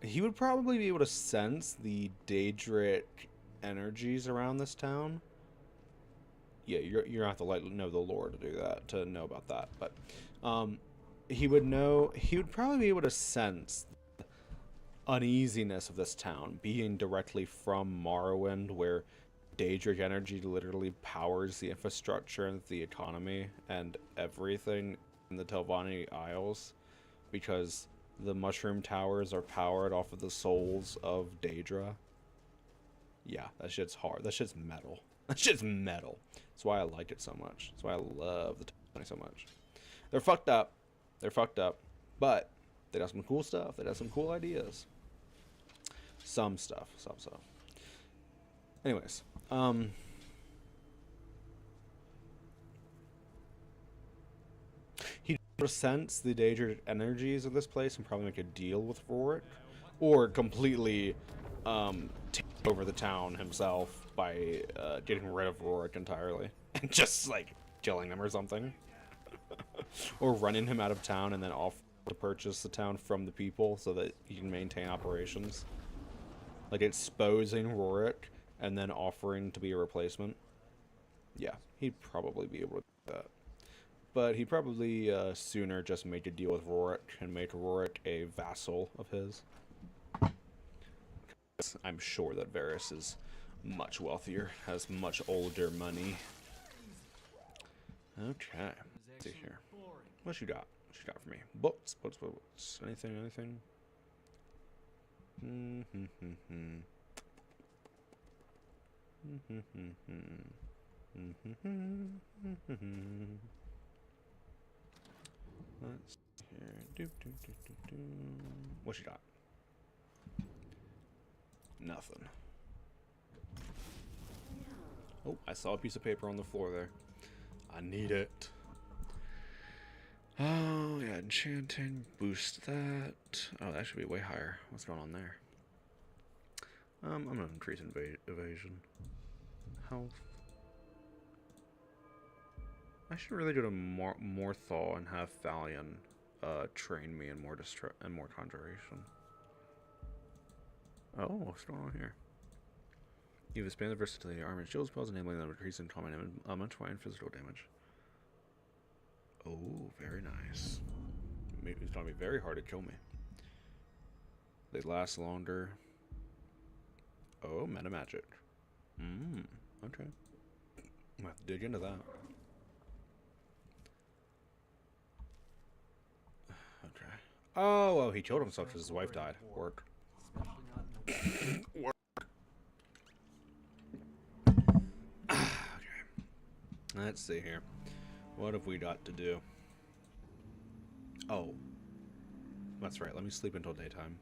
He would probably be able to sense the Daedric energies around this town. Yeah, you're gonna have to know the lore to do that, to know about that. But he would probably be able to sense the uneasiness of this town, being directly from Morrowind, where Daedric energy literally powers the infrastructure and the economy and everything in the Telvanni Isles, because the mushroom towers are powered off of the souls of Daedra. Yeah, that shit's hard. That shit's metal. That shit's metal. That's why I like it so much. That's why I love the Telvanni so much. They're fucked up. They're fucked up. But they got some cool stuff. They got some cool ideas. Some stuff. Some stuff. Anyways. He'd sense the Daedric energies of this place and probably make a deal with Rorik. Or completely take over the town himself by getting rid of Rorik entirely. And just, like, killing him or something. Or running him out of town and then off to purchase the town from the people so that he can maintain operations. Like, exposing Rorik and then offering to be a replacement. Yeah, he'd probably be able to do that. But he'd probably sooner just make a deal with Rorik and make Rorik a vassal of his. I'm sure that Varys is much wealthier, has much older money. Okay, let's see here. What you got? What you got for me? Books, books, books. Anything? Let's see here. What you got? Nothing. Oh, I saw a piece of paper on the floor there. I need it. Oh, yeah, enchanting. Boost that. Oh, that should be way higher. What's going on there? I'm gonna increase evasion. Health. I should really go to more thaw and have Thalion train me in more conjuration. Oh, what's going on here? You've expanded versatility of armor and shield spells, enabling them to increase in combat damage, elemental and physical damage. Oh, very nice. It's gonna be very hard to kill me. They last longer. Oh, meta magic. Okay. I'm gonna have to dig into that. Okay. Oh, well, he killed himself because his wife died. Work. Work. Okay. Let's see here. What have we got to do? Oh. That's right. Let me sleep until daytime.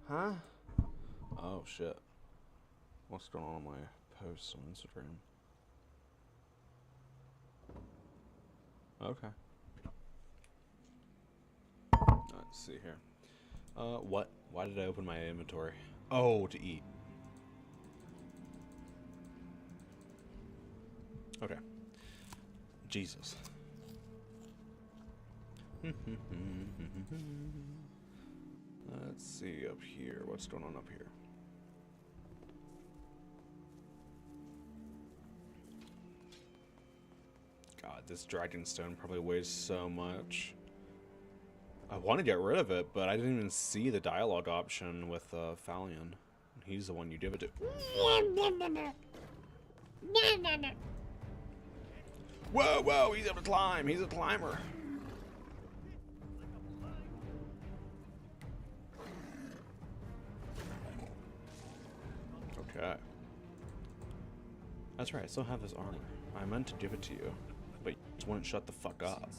Huh? Oh shit. What's going on my posts on Instagram? Okay. Let's see here. What? Why did I open my inventory? Oh, to eat. Okay. Jesus. Let's see up here. What's going on up here? God, this dragonstone probably weighs so much. I want to get rid of it, but I didn't even see the dialogue option with Fallion. He's the one you give it to. Whoa, whoa, he's able to climb. He's a climber. Okay. That's right, I still have this armor. I meant to give it to you, but you just wouldn't shut the fuck up.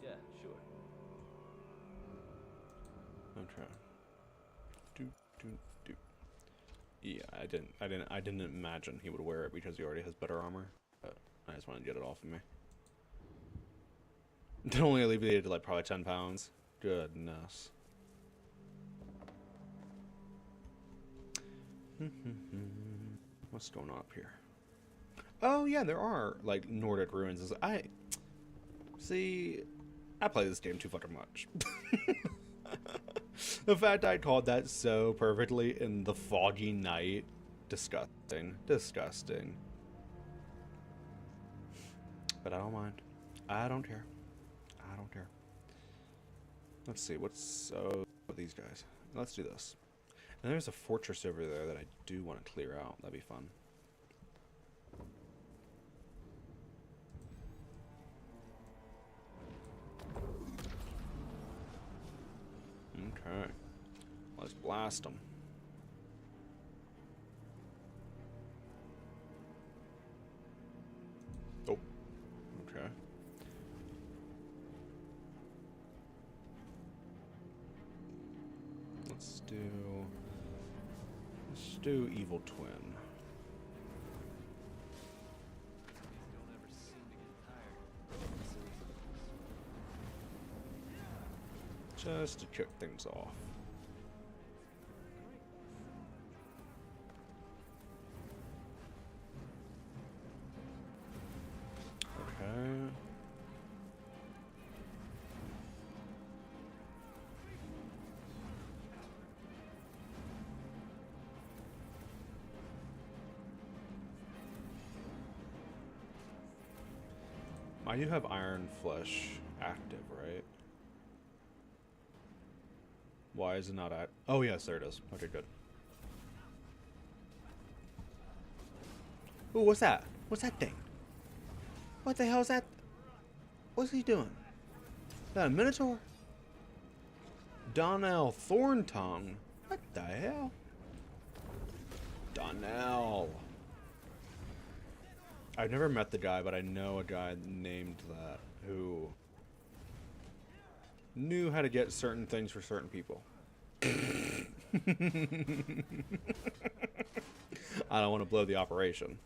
Yeah, sure. Okay. Do. Yeah, I didn't imagine he would wear it because he already has better armor. But I just wanted to get it off of me. It only alleviated like probably 10 pounds. Goodness. What's going on up here? Oh yeah, there are like Nordic ruins. I play this game too fucking much. The fact I called that so perfectly in the foggy night, disgusting, disgusting. But I don't mind. I don't care. I don't care. Let's see, what's these guys? Let's do this. And there's a fortress over there that I do want to clear out. That'd be fun. Okay. Let's blast them. Oh. Okay. Let's do Evil Twin. Just to kick things off. Okay. I do have Iron Flesh active, right? Why is it not at? Oh yes, there it is. Okay, good. Ooh, what's that? What's that thing? What the hell is that? What's he doing? Is that a Minotaur? Donnell Thorntongue? What the hell? Donnell. I've never met the guy, but I know a guy named that who knew how to get certain things for certain people. I don't want to blow the operation.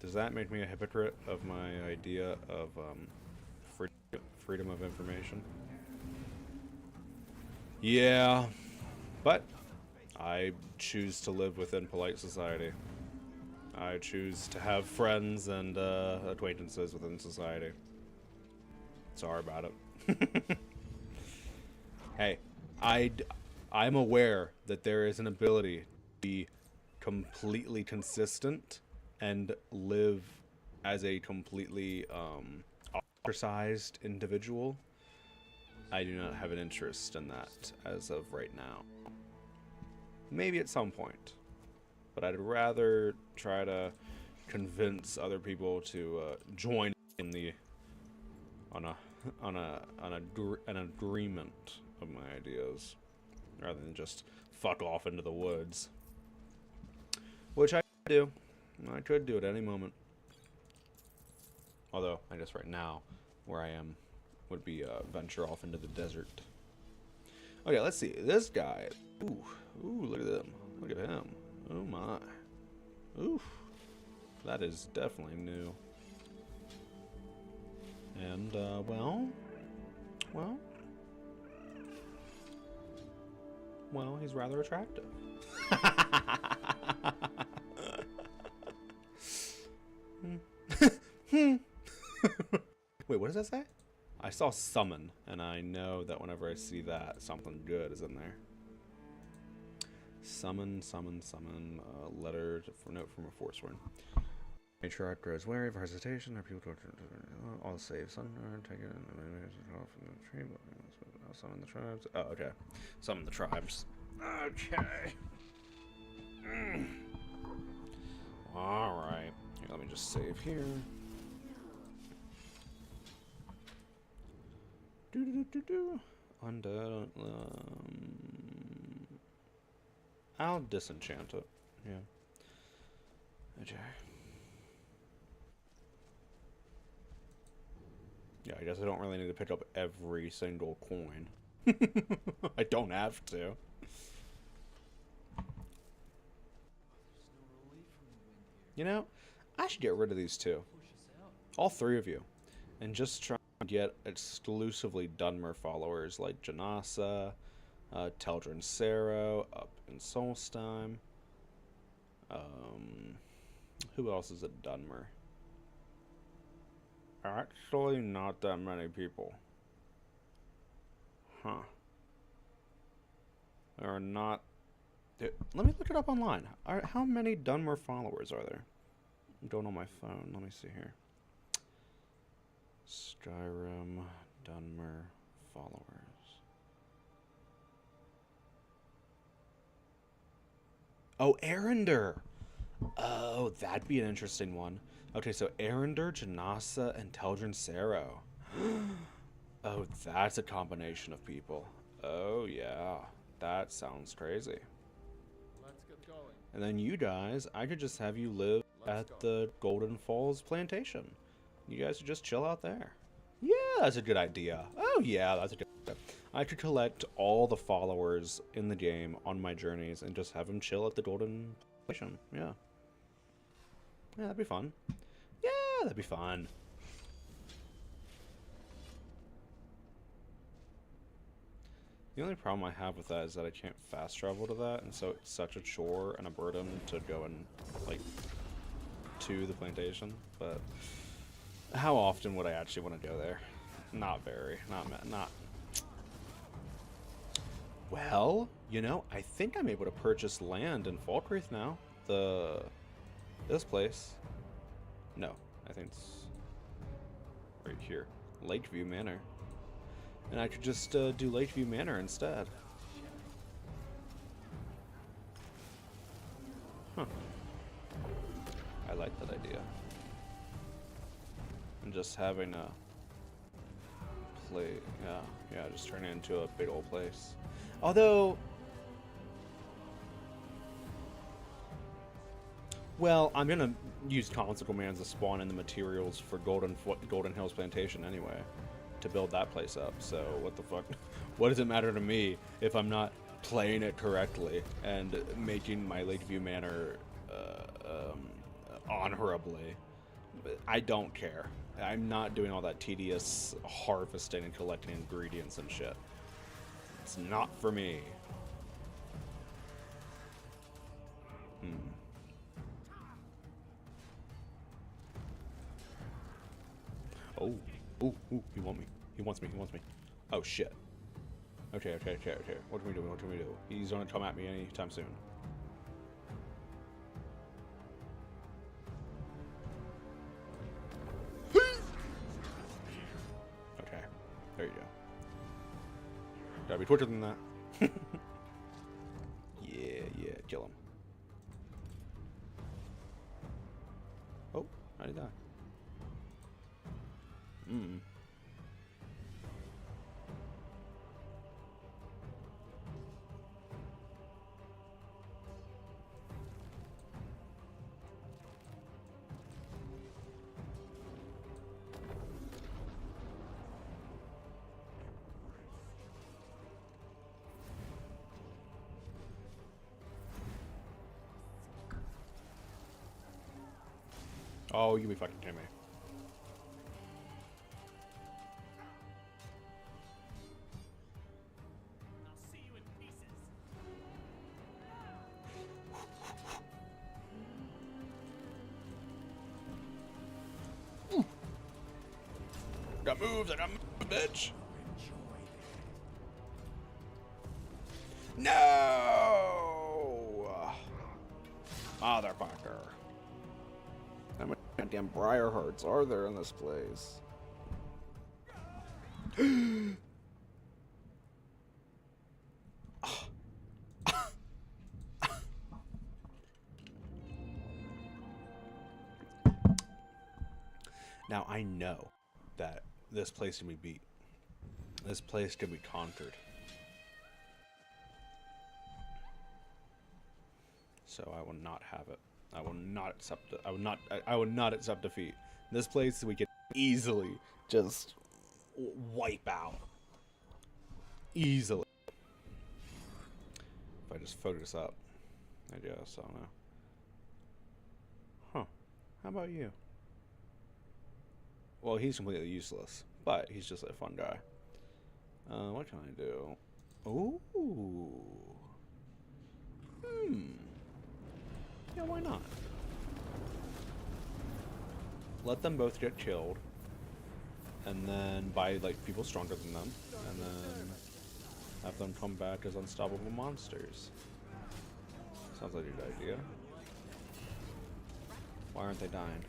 Does that make me a hypocrite of my idea of freedom of information? Yeah, but I choose to live within polite society. I choose to have friends and acquaintances within society. Sorry about it. Hey, I'm aware that there is an ability to be completely consistent and live as a completely ostracized individual. I do not have an interest in that as of right now. Maybe at some point. But I'd rather try to convince other people to join in the an agreement of my ideas, rather than just fuck off into the woods. Which I could do. I could do at any moment. Although, I guess right now, where I am, would be venture off into the desert. Okay, let's see. This guy. Ooh, look at them. Look at him. Oh my. Oof. That is definitely new. And, well, he's rather attractive. Wait, what does that say? I saw summon, and I know that whenever I see that, something good is in there. Summon, letter for note from a Forsworn. Matriarch grows wary of hesitation. Our people all save. Sun take it off in the tree. Summon the tribes. Oh, okay. Summon the tribes. Okay. Alright. Let me just save here. Undead. I'll disenchant it. Yeah. Okay. Yeah, I guess I don't really need to pick up every single coin. I don't have to. You know, I should get rid of these two. All three of you. And just try and get exclusively Dunmer followers like Janasa, Teldrin Sero, up in Solstheim. Who else is at Dunmer? Actually, not that many people. Huh. There are not... Let me look it up online. How many Dunmer followers are there? I'm going on my phone. Let me see here. Skyrim Dunmer followers. Oh, Arender! Oh, that'd be an interesting one. Okay, so Arender, Janasa, and Teldrin Sero. Oh, that's a combination of people. Oh, yeah. That sounds crazy. Let's get going. And then you guys, I could just have you live at the Golden Falls Plantation. You guys could just chill out there. Yeah, that's a good idea. Oh, yeah, that's a good idea. I could collect all the followers in the game on my journeys and just have them chill at the Golden Plantation. Yeah. Yeah, that'd be fun. Yeah, that'd be fun. The only problem I have with that is that I can't fast travel to that, and so it's such a chore and a burden to go and, like, to the plantation. But how often would I actually want to go there? Not very. Not. Well, you know, I think I'm able to purchase land in Falkreath now. This place. No, I think it's right here. Lakeview Manor. And I could just do Lakeview Manor instead. Huh. I like that idea. And just having a play, yeah, just turn it into a big old place. Although, well, I'm gonna use Constable Man to spawn in the materials for Golden Hills Plantation anyway, to build that place up. So what the fuck? What does it matter to me if I'm not playing it correctly and making my Lakeview Manor honorably? I don't care. I'm not doing all that tedious harvesting and collecting ingredients and shit. It's not for me. Oh, he wants me. He wants me. Oh, shit. Okay. What can we do? He's gonna come at me anytime soon. Okay, there you go. Gotta be quicker than that. Yeah. Kill him. Oh, how'd he die? Oh, you be fucking kidding me. I'll see you in pieces. Got moves, I got moves, bitch. No! Motherfucker. How many goddamn briar hearts are there in this place? Now I know that this place can be beat. This place can be conquered. So I will not have it. I will not accept it. I will not accept defeat. This place we can easily just wipe out. Easily. If I just focus up. I guess, I don't know. Huh. How about you? Well, he's completely useless, but he's just a fun guy. What can I do? Ooh. Yeah, why not? Let them both get killed, and then by like people stronger than them, and then have them come back as unstoppable monsters. Sounds like a good idea. Why aren't they dying?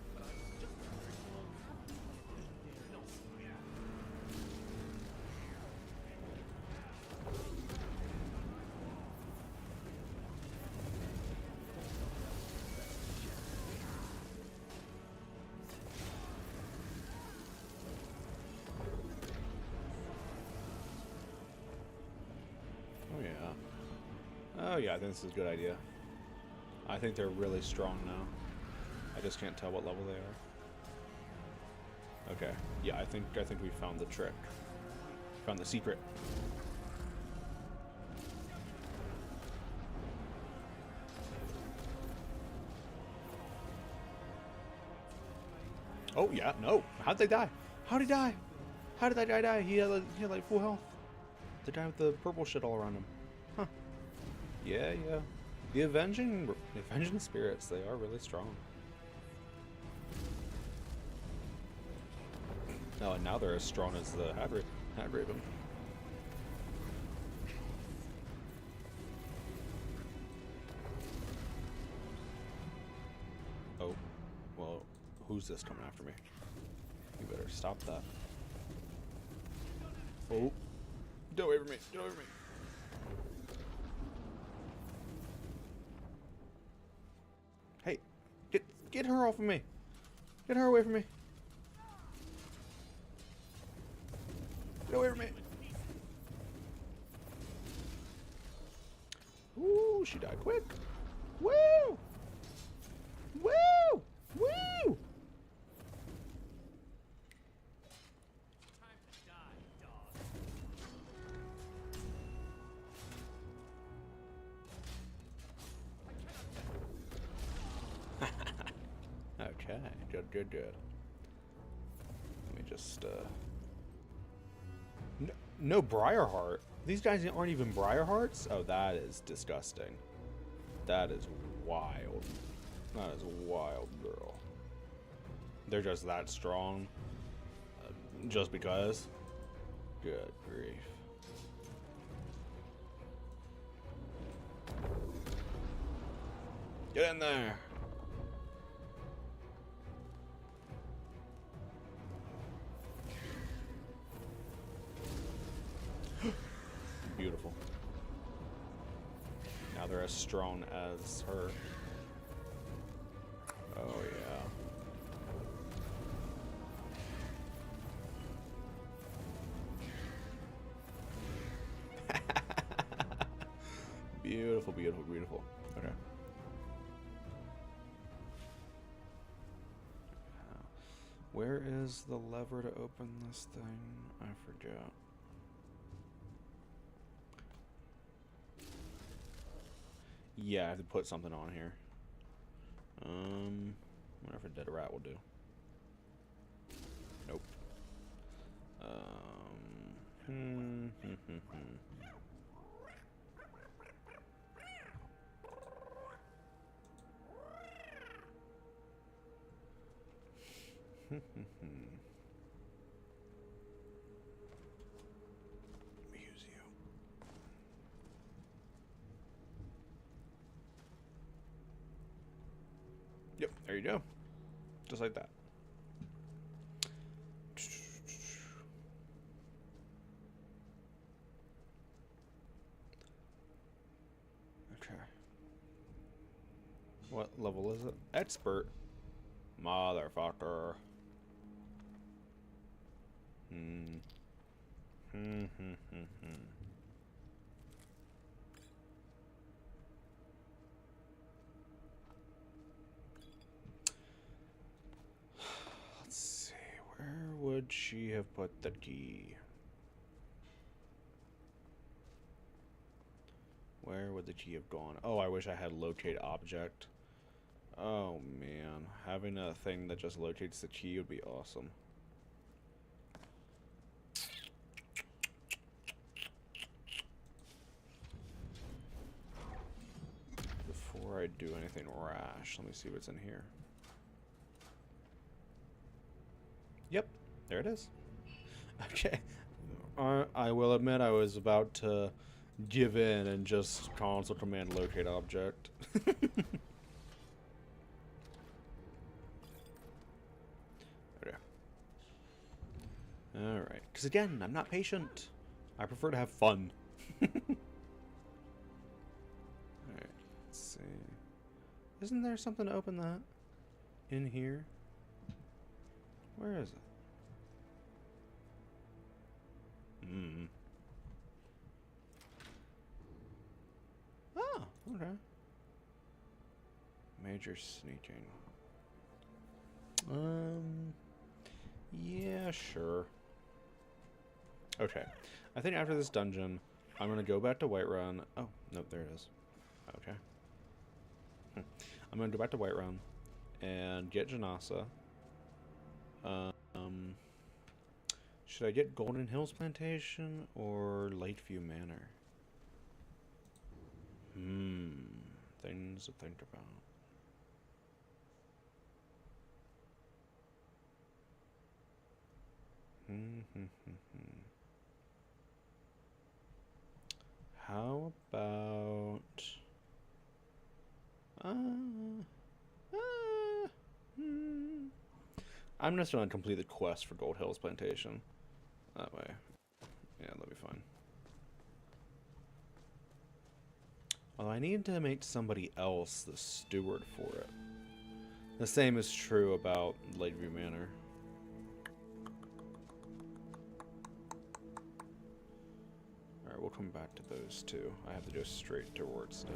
Oh yeah, I think this is a good idea. I think they're really strong now. I just can't tell what level they are. Okay. Yeah, I think we found the trick. Found the secret. Oh yeah, no. How'd they die? How'd he die? How did that guy die? He had like full health. The guy with the purple shit all around him. Huh. Yeah, yeah. The avenging spirits, they are really strong. Oh, and now they're as strong as the Hagraven. Oh, well, who's this coming after me? You better stop that. Oh, get away from me! Get away from me! Hey, get her off of me! Get her away from me! Get away from me! Ooh, she died quick! Woo! Woo! Woo! Time to die, dog. Okay, good. Let me just, No Briarheart? These guys aren't even Briarhearts? Oh, that is disgusting. That is wild. That is wild, girl. They're just that strong? Just because? Good grief. Get in there! Beautiful. Now they're as strong as her. Oh yeah. Beautiful, beautiful, beautiful. Okay. Where is the lever to open this thing? I forget. Yeah, I have to put something on here. Whatever dead rat will do. Nope. Museum. Yep, there you go. Just like that. Okay. What level is it? Expert. Motherfucker. Let's see. Where would she have put the key? Where would the key have gone? Oh, I wish I had locate object. Oh man, having a thing that just locates the key would be awesome. Before I do anything rash, let me see what's in here. Yep, there it is. Okay. I will admit I was about to give in and just console command locate object. Okay. Alright. Because again, I'm not patient. I prefer to have fun. Alright. Let's see. Isn't there something to open that? In here? Where is it? Oh, okay. Major sneaking. Yeah, sure. Okay. I think after this dungeon, I'm gonna go back to Whiterun. Oh, nope, there it is. Okay. I'm gonna go back to Whiterun and get Janasa. Should I get Golden Hills Plantation or Lakeview Manor? Things to think about. How about I'm just gonna complete the quest for Gold Hills Plantation. That way. Yeah, that'll be fine. Although I need to make somebody else the steward for it. The same is true about Lakeview Manor. Alright, we'll come back to those two. I have to go straight towards it.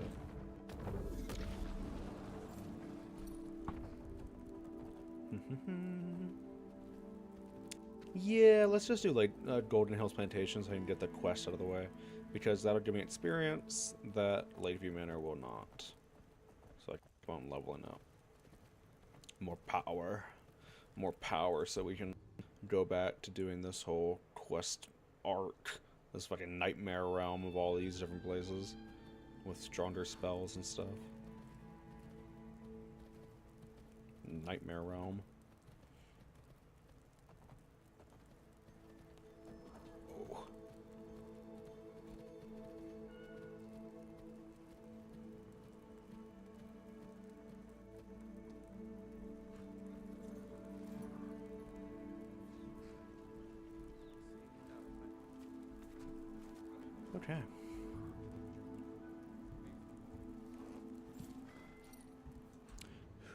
Yeah, let's just do like Golden Hills Plantation so I can get the quest out of the way. Because that'll give me experience that Lakeview Manor will not. So I keep on leveling up. More power. More power so we can go back to doing this whole quest arc. This fucking nightmare realm of all these different places. With stronger spells and stuff. Nightmare realm. Okay.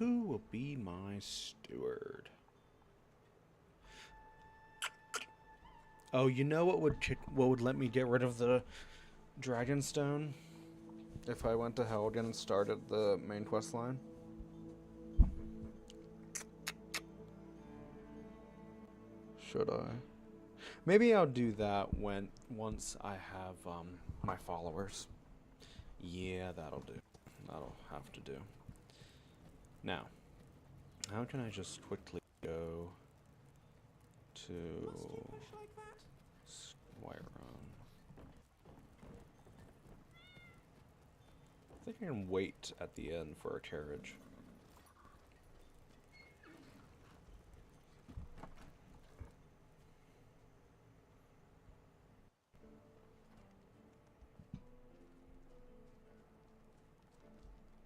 who will be my steward? Oh, you know what would let me get rid of the Dragonstone? If I went to Helgen and started the main quest line? Should I? Maybe I'll do that once I have my followers. Yeah, that'll do. That'll have to do. Now, how can I just quickly go to Skyrim? I think I can wait at the inn for a carriage.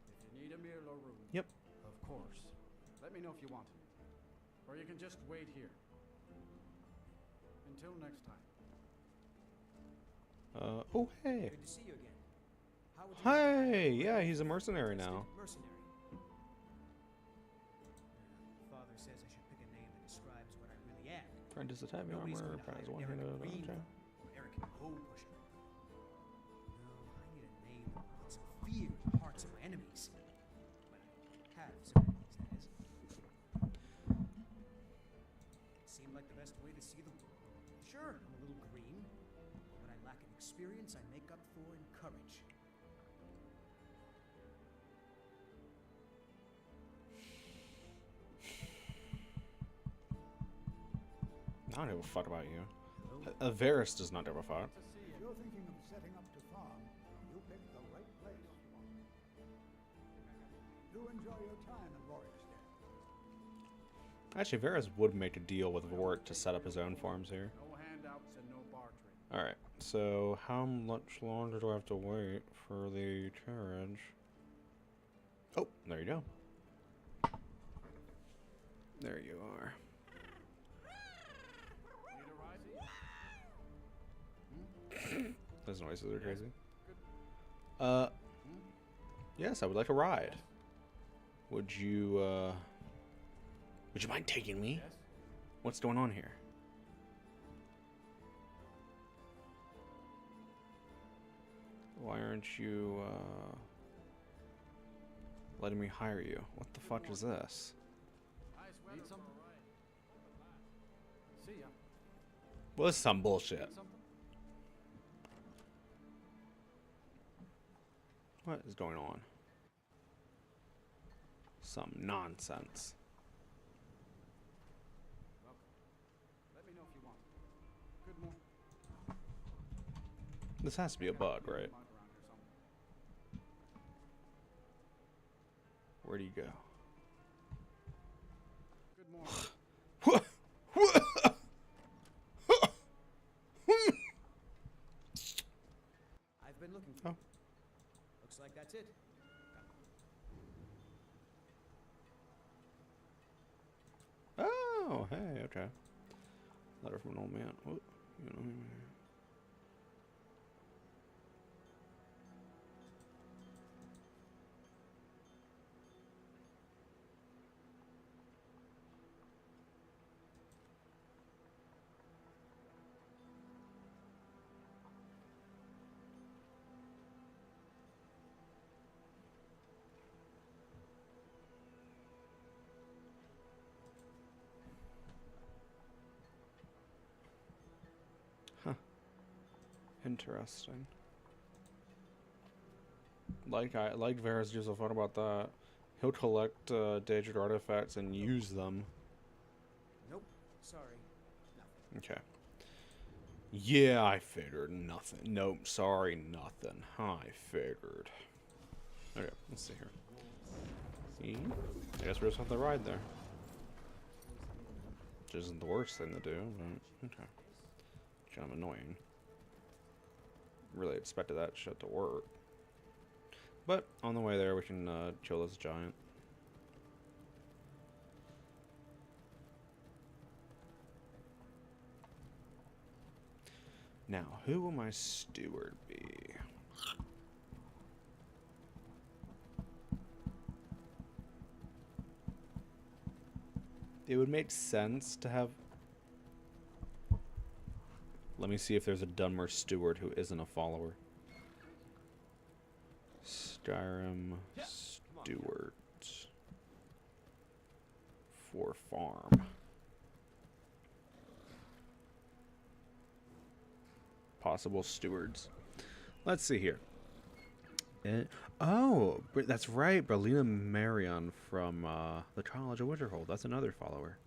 If you need a meal or room, Yep. of course. Let me know if you want it. Or you can just wait here. Until next time. Oh hey. Good to see you again. How would you Hey, yeah, he's a mercenary now. Mercenary. Father says I should pick a name that describes what I really am. Apprentice of heavy Nobody's armor, going to apprentice hire one Eric handed. Greenwood Okay. or Eric Hoe Pusher. No, I need a name that will put some fear in the hearts of my enemies. But I have some enemies, that is. Seemed like the best way to see them. Sure, I'm a little green. But what I lack in experience, I make up for in courage. I don't give a fuck about you. Varis does not give a fuck. If you're thinking of setting up to farm, you picked the right place. Do enjoy your time in LoreRim. Actually, Varis would make a deal with Vort to set up his own farms here. No handouts and no bartering. Alright, so how much longer do I have to wait for the carriage? Oh, there you go. There you are. Need a ride? Those noises are crazy. Yes, I would like a ride. Would you mind taking me? Yes? What's going on here? Why aren't you, letting me hire you? What the fuck is this? Nice weather. Need something? See ya. Well, this is some bullshit. Need something? What is going on? Some nonsense. Welcome. Let me know if you want. Good morning. This has to be a bug, right? Around here somewhere. Where do you go? Good morning. I've been looking for Oh. you. Looks like that's it. Oh, hey, okay. Letter from an old man. Oh, you know him. Interesting. Like Varis gives a fuck about that. He'll collect dangerous artifacts and use them. Nope. Sorry. Nothing. Okay. Yeah, I figured nothing. Nope, sorry, nothing. I figured. Okay, let's see here. See? I guess we're just on the ride there. Which isn't the worst thing to do, but okay. Kind of annoying. Really expected that shit to work. But on the way there, we can kill this giant. Now, who will my steward be? it would make sense to have... Let me see if there's a Dunmer steward who isn't a follower. Skyrim steward for farm. Possible stewards. Let's see here. Oh, that's right. Berlina Marion from the College of Winterhold. That's another follower.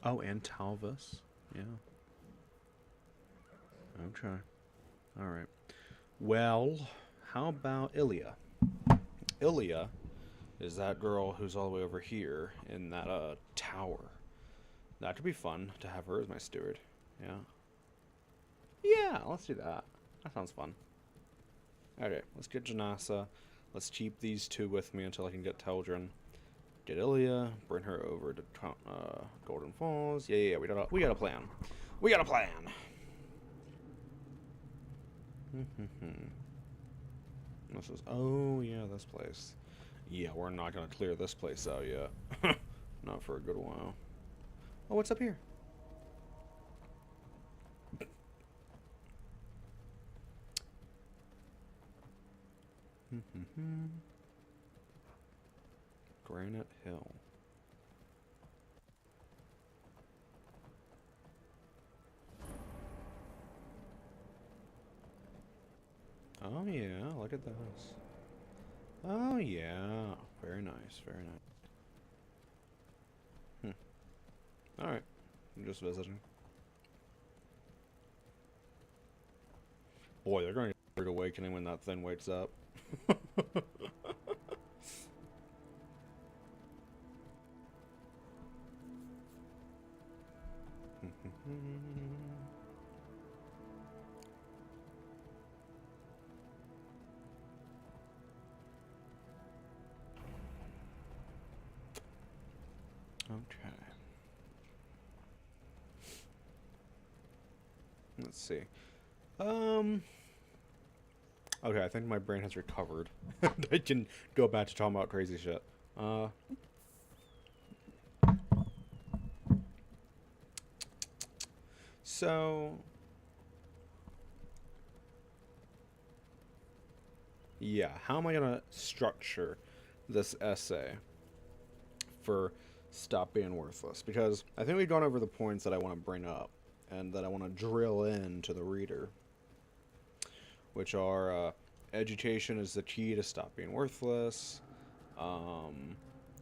Oh, and Talvis. Yeah. Okay. All right. Well, how about Ilya? Ilya is that girl who's all the way over here in that tower. That could be fun to have her as my steward. Yeah. Yeah, let's do that. That sounds fun. Okay, let's get Janassa. Let's keep these two with me until I can get Teldrin. Get Ilya, bring her over to Golden Falls. Yeah, we got a plan. We got a plan. This is, oh yeah, this place. Yeah, we're not gonna clear this place out yet. Not for a good while. Oh, what's up here? Granite Hill. Oh yeah, look at those. Oh yeah, very nice, very nice. Alright, I'm just visiting. Boy, they're going to get a rude awakening when that thing wakes up. Okay. Let's see. Okay, I think my brain has recovered. I can go back to talking about crazy shit. So... yeah, how am I gonna structure this essay for Stop Being Worthless? Because I think we've gone over the points that I want to bring up and that I want to drill into the reader, which are education is the key to stop being worthless,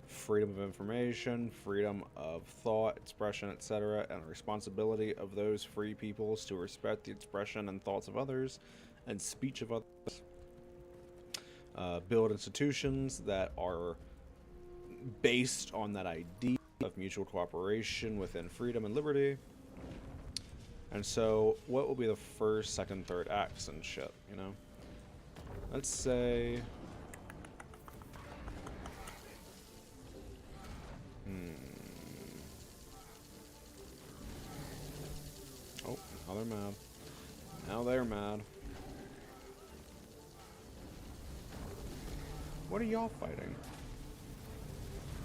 freedom of information, freedom of thought, expression, etc., and the responsibility of those free peoples to respect the expression and thoughts of others and speech of others. Build institutions that are based on that idea of mutual cooperation within freedom and liberty. And so, what will be the first, second, third acts and shit, you know? Let's say... Oh, now they're mad. Now they're mad. What are y'all fighting?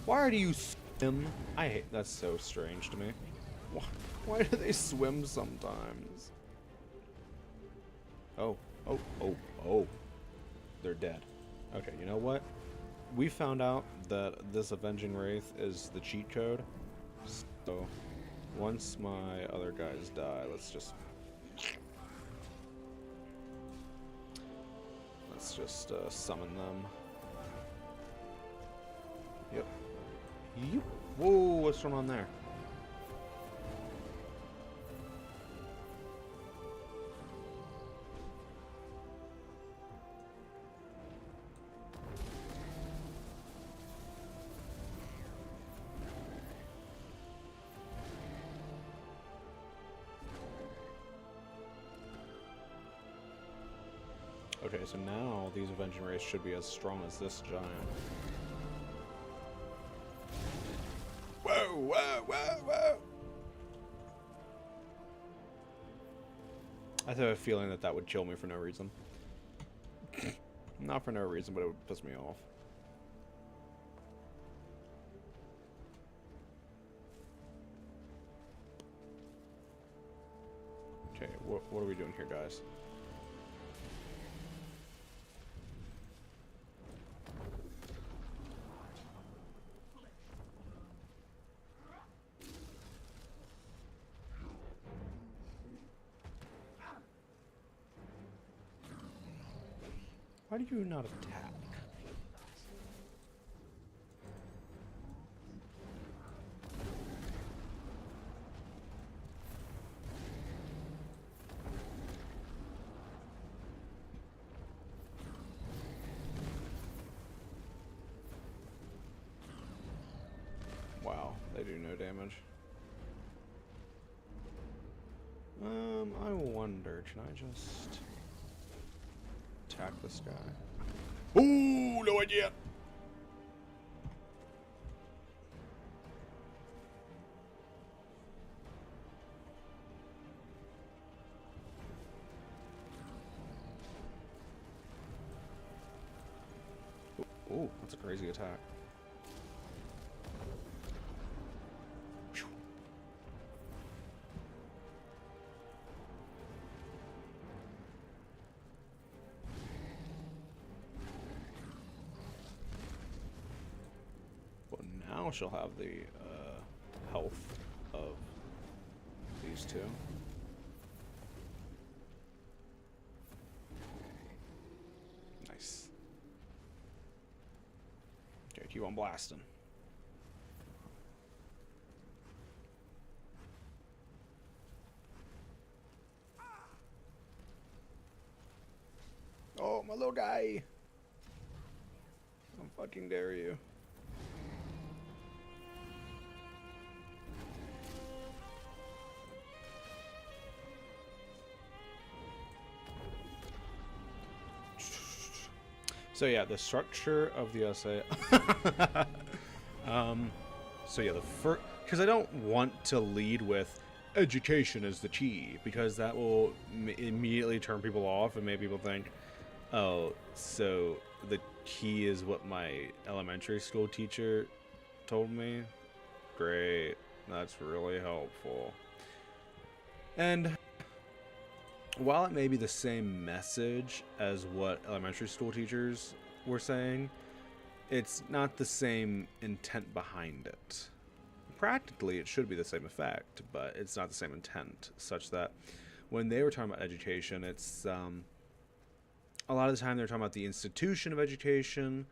Why do you swim? I hate... that's so strange to me. Why do they swim sometimes? Oh. They're dead. Okay, you know what? We found out that this Avenging Wraith is the cheat code. So, once my other guys die, let's just summon them. Yep. Whoa, what's going on there? Okay, so now these Avenging Wraiths should be as strong as this giant. Whoa, whoa, whoa. I have a feeling that that would kill me for no reason. Not for no reason, but it would piss me off. Okay, what are we doing here, guys? Why do you not attack? Wow, they do no damage. I wonder, can I just attack this guy? Ooh, no idea. Ooh, that's a crazy attack. Now she'll have the health of these two. Nice. Okay, keep on blasting. Oh, my little guy. How fucking dare you. So yeah, the structure of the essay. So yeah, the first, because I don't want to lead with education is the key, because that will immediately turn people off and make people think, oh, so the key is what my elementary school teacher told me. Great, that's really helpful. And while it may be the same message as what elementary school teachers were saying, it's not the same intent behind it. Practically, it should be the same effect, but it's not the same intent, such that when they were talking about education, it's a lot of the time they're talking about the institution of education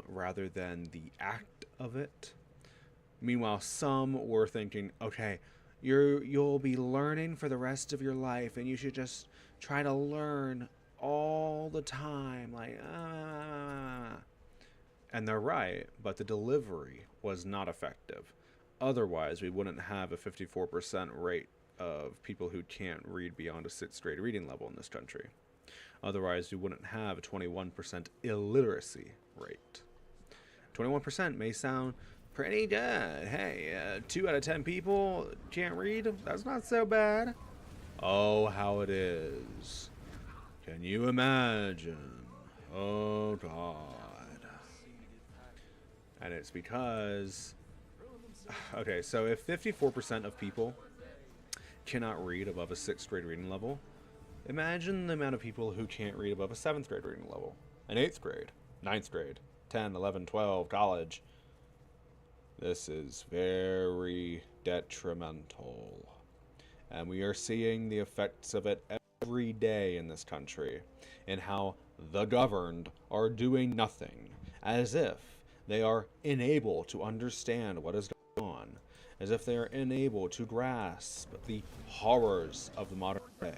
rather than the act of it. Meanwhile, some were thinking, okay, you'll be learning for the rest of your life, and you should just try to learn all the time, like, and they're right, but the delivery was not effective. Otherwise, we wouldn't have a 54% rate of people who can't read beyond a 6th grade reading level in this country. Otherwise, we wouldn't have a 21% illiteracy rate. 21% may sound pretty good. Hey, 2 out of 10 people can't read? That's not so bad. Oh, how it is. Can you imagine? Oh, God. And it's because... Okay, so if 54% of people cannot read above a 6th grade reading level, imagine the amount of people who can't read above a 7th grade reading level, an 8th grade, 9th grade, 10, 11, 12, college. This is very detrimental. And we are seeing the effects of it every day in this country, in how the governed are doing nothing, as if they are unable to understand what is going on, as if they are unable to grasp the horrors of the modern day.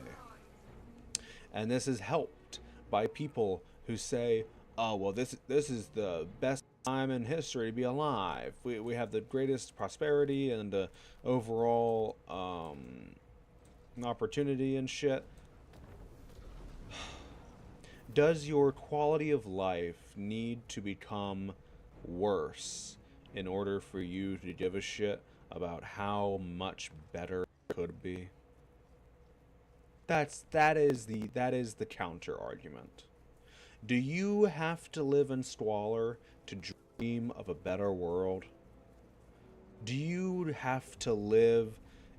And this is helped by people who say, oh, well, this is the best time in history to be alive. We have the greatest prosperity and overall opportunity and shit. Does your quality of life need to become worse in order for you to give a shit about how much better it could be? That is the counter argument. Do you have to live in squalor to dream of a better world? Do you have to live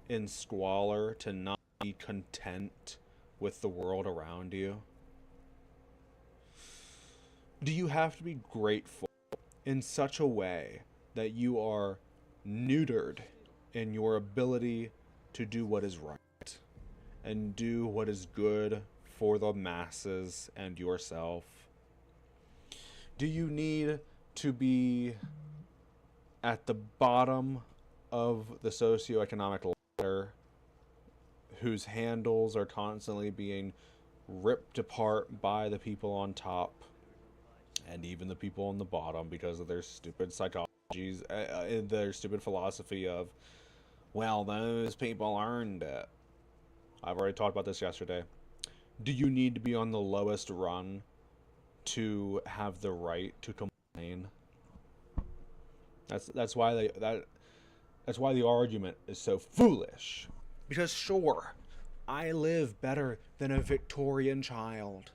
in squalor to not be content with the world around you? Do you have to be grateful in such a way that you are neutered in your ability to do what is right and do what is good for the masses and yourself? Do you need to be at the bottom of the socioeconomic ladder whose handles are constantly being ripped apart by the people on top and even the people on the bottom because of their stupid psychologies, their stupid philosophy of, well, those people earned it? I've already talked about this yesterday. Do you need to be on the lowest rung to have the right to complain? That's why the argument is so foolish. Because sure, I live better than a Victorian child.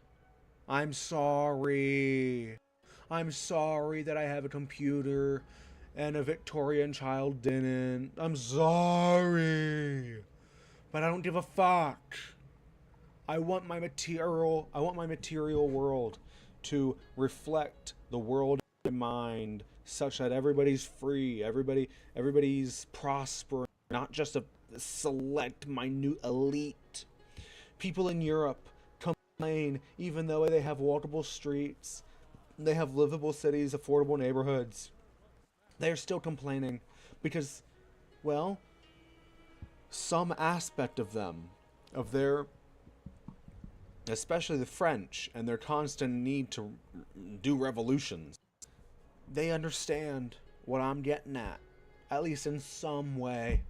I'm sorry. I'm sorry that I have a computer and a Victorian child didn't. I'm sorry. But I don't give a fuck. I want my material world to reflect the world in mind such that everybody's free, everybody's prospering, not just a select minute elite. People in Europe complain even though they have walkable streets, they have livable cities, affordable neighborhoods. They're still complaining because, well, some aspect of them, of their, especially the French and their constant need to do revolutions, they understand what I'm getting at least in some way.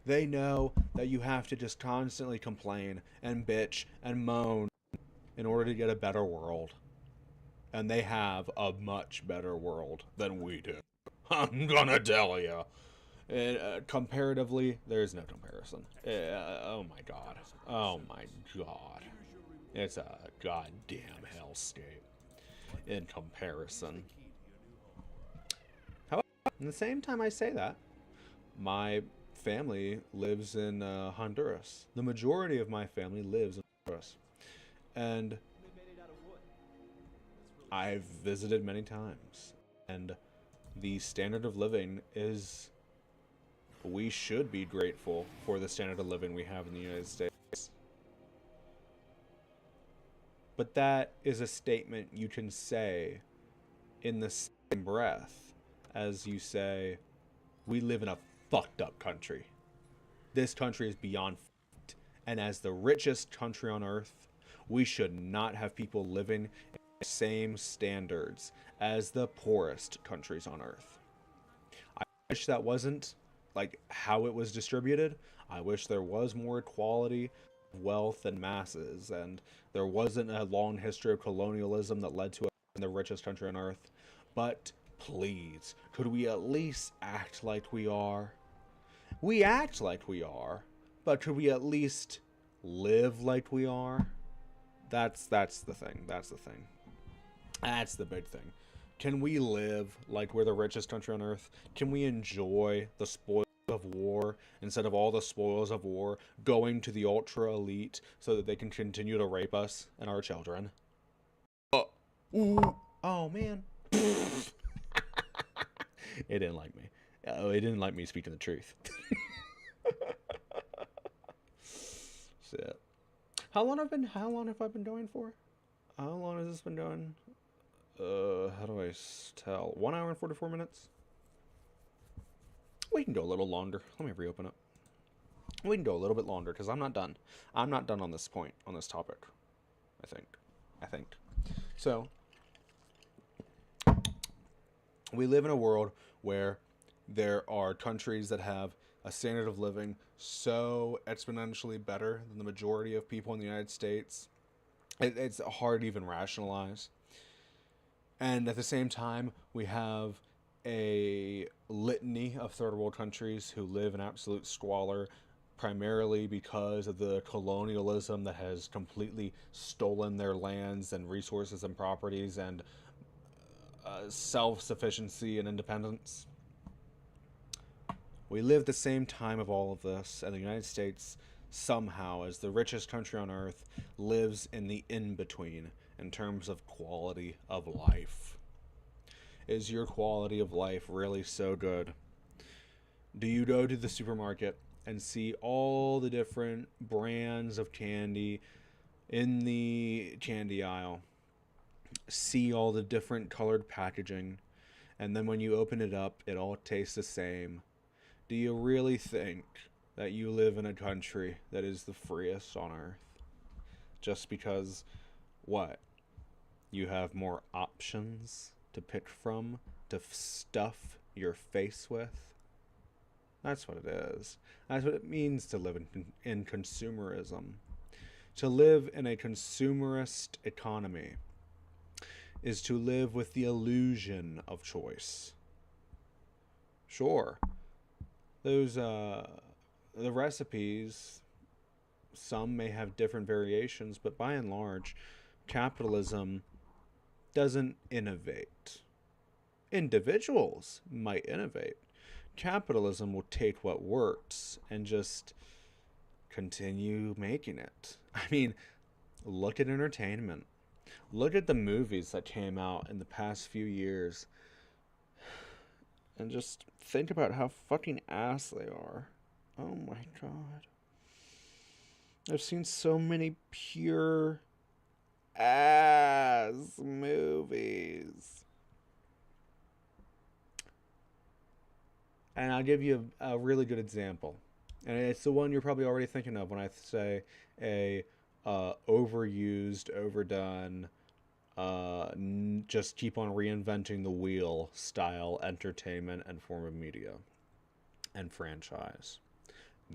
They know that you have to just constantly complain and bitch and moan in order to get a better world. And they have a much better world than we do. I'm gonna tell you. Comparatively, there's no comparison. Oh my god. Oh my god. It's a goddamn hellscape in comparison. However, at the same time I say that, my family lives in Honduras. The majority of my family lives in Honduras. And I've visited many times. And the standard of living is, we should be grateful for the standard of living we have in the United States. But that is a statement you can say in the same breath as you say, we live in a fucked up country. This country is beyond fucked. And as the richest country on earth, we should not have people living in the same standards as the poorest countries on earth. I wish that wasn't like how it was distributed. I wish there was more equality of wealth and masses, and there wasn't a long history of colonialism that led to us in the richest country on earth. But please, could we at least act like we are? We act like we are, but could we at least live like we are? That's the thing. That's the thing. That's the big thing. Can we live like we're the richest country on earth? Can we enjoy the spoils of war instead of all the spoils of war going to the ultra elite so that they can continue to rape us and our children? Oh man. It didn't like me. Oh, it didn't like me speaking the truth. Shit. How long have I been going for? How long has this been going? How do I tell? 1 hour and 44 minutes? We can go a little longer. Let me reopen it. We can go a little bit longer because I'm not done. I'm not done on this point, on this topic. I think. So, we live in a world where there are countries that have a standard of living so exponentially better than the majority of people in the United States. It's hard to even rationalize. And at the same time, we have a litany of third world countries who live in absolute squalor, primarily because of the colonialism that has completely stolen their lands and resources and properties and self-sufficiency and independence. We live the same time of all of this, and the United States, somehow, as the richest country on earth, lives in the in-between in terms of quality of life. Is your quality of life really so good? Do you go to the supermarket and see all the different brands of candy in the candy aisle? See all the different colored packaging, and then when you open it up, it all tastes the same. Do you really think that you live in a country that is the freest on earth? Just because, what? You have more options to pick from to stuff your face with? That's what it is. That's what it means to live in consumerism. To live in a consumerist economy is to live with the illusion of choice. Sure, those the recipes, some may have different variations, but by and large, capitalism doesn't innovate. Individuals might innovate. Capitalism will take what works and just continue making it. I mean, look at entertainment. Look at the movies that came out in the past few years. And just think about how fucking ass they are. Oh my god. I've seen so many pure ass movies. And I'll give you a really good example. And it's the one you're probably already thinking of when I say a overused, overdone, just keep on reinventing the wheel style entertainment and form of media and franchise.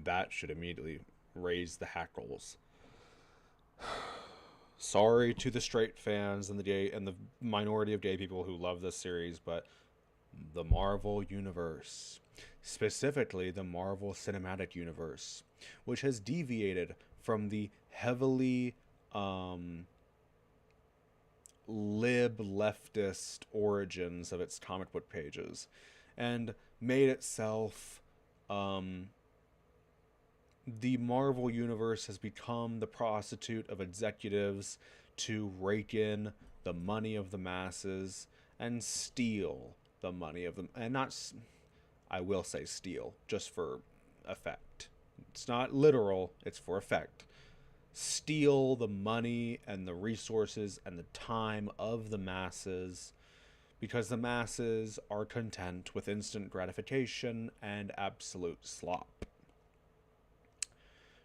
That should immediately raise the hackles. Sorry to the straight fans and the minority of gay people who love this series, but the Marvel Universe, specifically the Marvel Cinematic Universe, which has deviated from the heavily lib leftist origins of its comic book pages and made itself the Marvel Universe has become the prostitute of executives to rake in the money of the masses and steal the money of them. And not, I will say steal, just for effect. It's not literal, it's for effect. Steal the money and the resources and the time of the masses because the masses are content with instant gratification and absolute slop.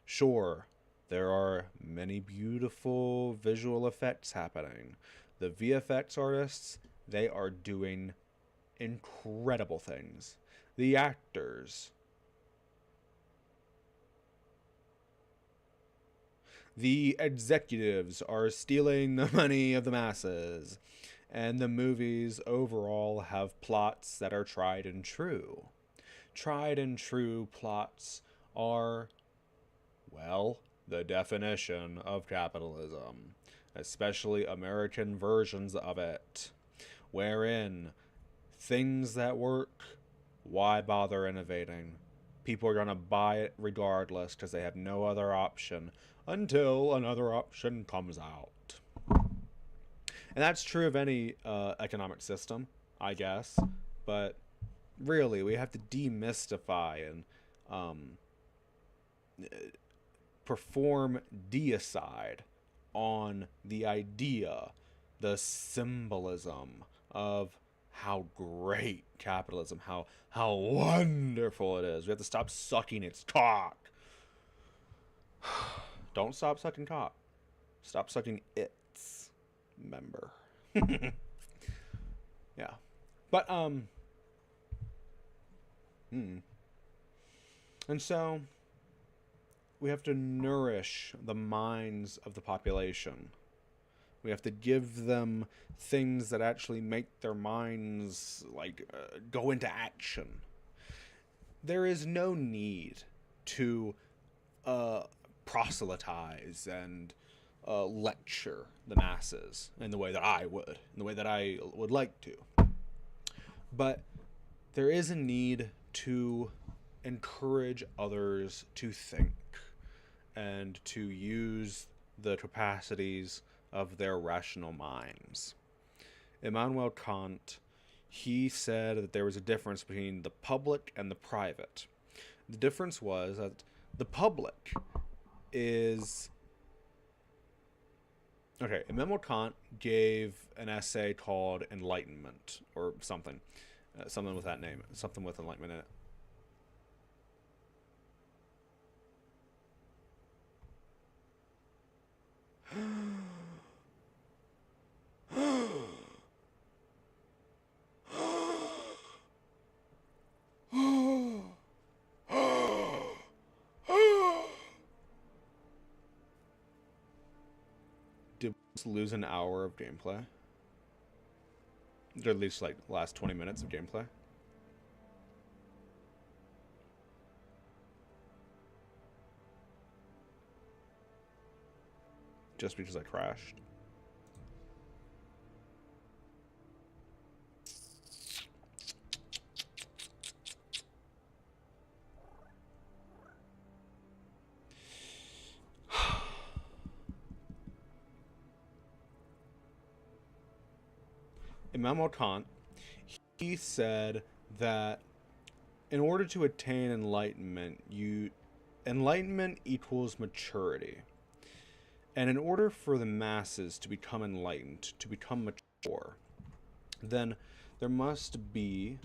Sure, there are many beautiful visual effects happening. The VFX artists, they are doing incredible things. The actors, the executives are stealing the money of the masses. And the movies overall have plots that are tried and true. Tried and true plots are, well, the definition of capitalism, especially American versions of it, wherein things that work, why bother innovating? People are going to buy it regardless because they have no other option until another option comes out. And that's true of any economic system, I guess, but really we have to demystify and perform deicide on the idea, the symbolism of how great capitalism, how wonderful it is. We have to stop sucking its cock. Don't stop sucking cock. Stop sucking its member. Yeah. But and so we have to nourish the minds of the population We have to give them things that actually make their minds, like, go into action. There is no need to proselytize and lecture the masses in the way that I would, in the way that I would like to. But there is a need to encourage others to think and to use the capacities of their rational minds. Immanuel Kant, he said that there was a difference between the public and the private. The difference was that the public is... Okay, Immanuel Kant gave an essay called Enlightenment, or something. Something with that name. Something with enlightenment in it. Did we lose an hour of gameplay? Or at least like the last 20 minutes of gameplay? Just because I crashed? Immanuel Kant, he said that in order to attain enlightenment, enlightenment equals maturity. And in order for the masses to become enlightened, to become mature, then there must be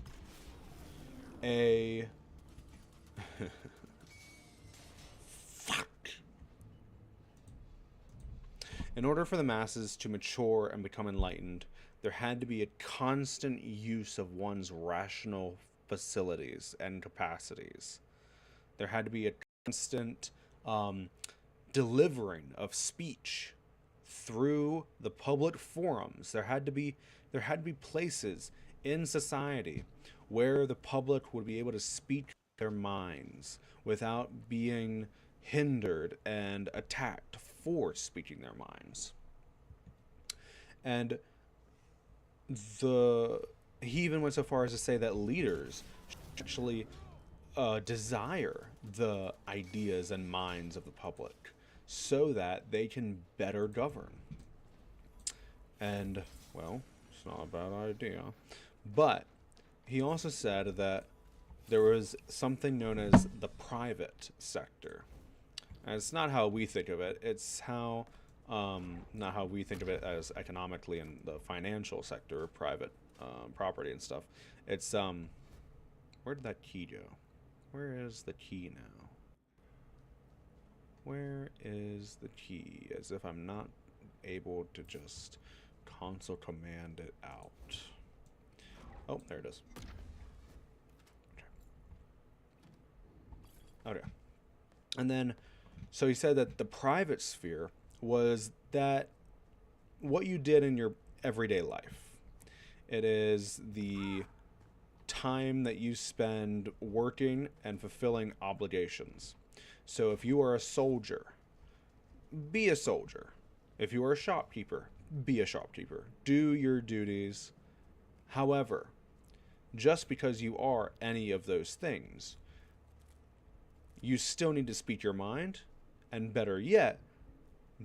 a... Fuck. In order for the masses to mature and become enlightened, there had to be a constant use of one's rational facilities and capacities. There had to be a constant delivering of speech through the public forums. There had to be places in society where the public would be able to speak their minds without being hindered and attacked for speaking their minds. And he even went so far as to say that leaders actually desire the ideas and minds of the public so that they can better govern. And, well, it's not a bad idea. But he also said that there was something known as the private sector. And it's not how we think of it. It's how... not how we think of it as economically in the financial sector, private property and stuff. It's where did that key go? Where is the key now? Where is the key? As if I'm not able to just console command it out. Oh, there it is. Okay. And then, so he said that the private sphere was that what you did in your everyday life. It is the time that you spend working and fulfilling obligations. So if you are a soldier, be a soldier. If you are a shopkeeper, be a shopkeeper. Do your duties. However, just because you are any of those things, you still need to speak your mind, and better yet,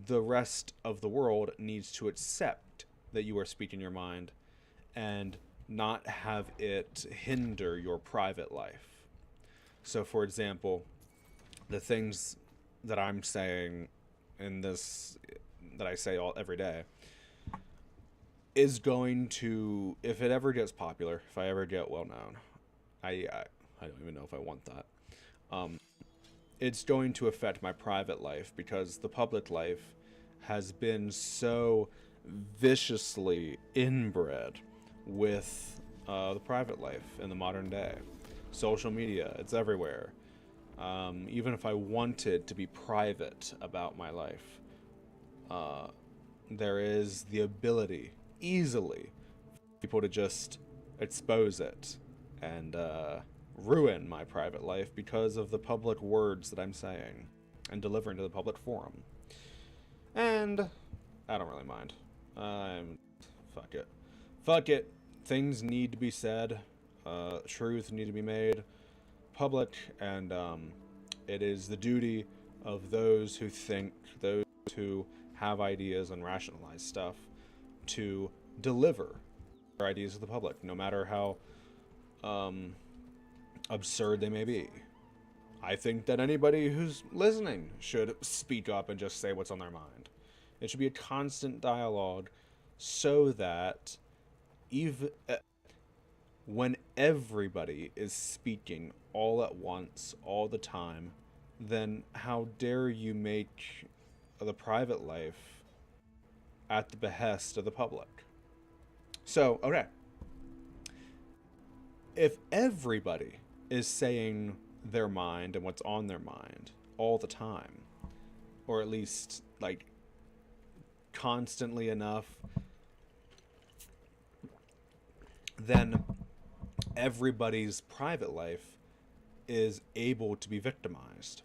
the rest of the world needs to accept that you are speaking your mind and not have it hinder your private life. So, for example, the things that I'm saying in this, that I say every day, is going to, if it ever gets popular, if I ever get well known, I don't even know if I want that. It's going to affect my private life because the public life has been so viciously inbred with the private life in the modern day. Social media, it's everywhere. Even if I wanted to be private about my life, there is the ability, easily, for people to just expose it and ruin my private life because of the public words that I'm saying and delivering to the public forum. And I don't really mind. Fuck it. Fuck it. Things need to be said. Truth need to be made public, and it is the duty of those who think, those who have ideas and rationalize stuff, to deliver their ideas to the public, no matter how absurd they may be. I think that anybody who's listening should speak up and just say what's on their mind. It should be a constant dialogue so that even when everybody is speaking all at once, all the time, then how dare you make the private life at the behest of the public? So, okay. If everybody is saying their mind and what's on their mind all the time, or at least, like, constantly enough, then everybody's private life is able to be victimized.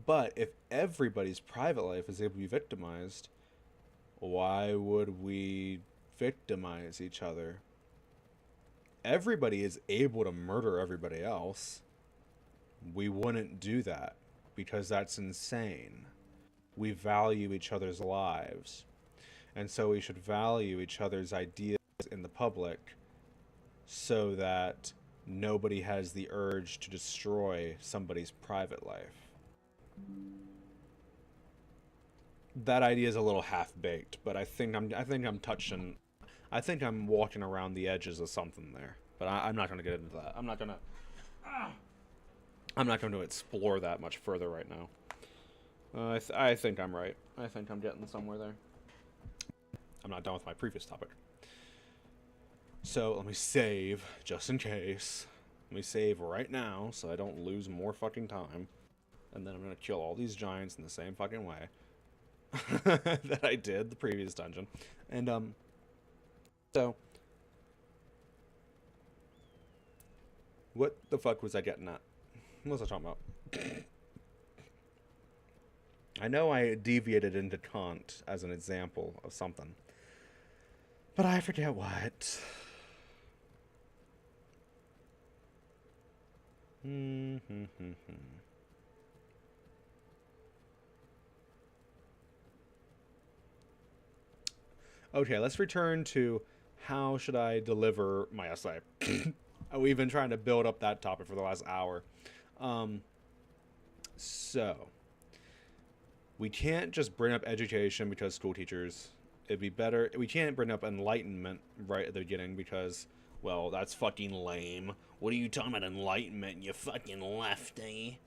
But if everybody's private life is able to be victimized, why would we victimize each other? Everybody is able to murder everybody else. We wouldn't do that because that's insane. We value each other's lives. And so we should value each other's ideas in the public so that nobody has the urge to destroy somebody's private life. That idea is a little half-baked, but I think I'm walking around the edges of something there. But I'm not going to get into that. I'm not going to explore that much further right now. I think I'm right. I think I'm getting somewhere there. I'm not done with my previous topic. So let me save, just in case. Let me save right now so I don't lose more fucking time. And then I'm going to kill all these giants in the same fucking way that I did the previous dungeon. And, so, what the fuck was I getting at? What was I talking about? I know I deviated into Kant as an example of something, but I forget what. Okay, let's return to how should I deliver my essay. We've been trying to build up that topic for the last hour. So, we can't just bring up education because school teachers. It'd be better. We can't bring up enlightenment right at the beginning because, well, that's fucking lame. What are you talking about enlightenment, you fucking lefty?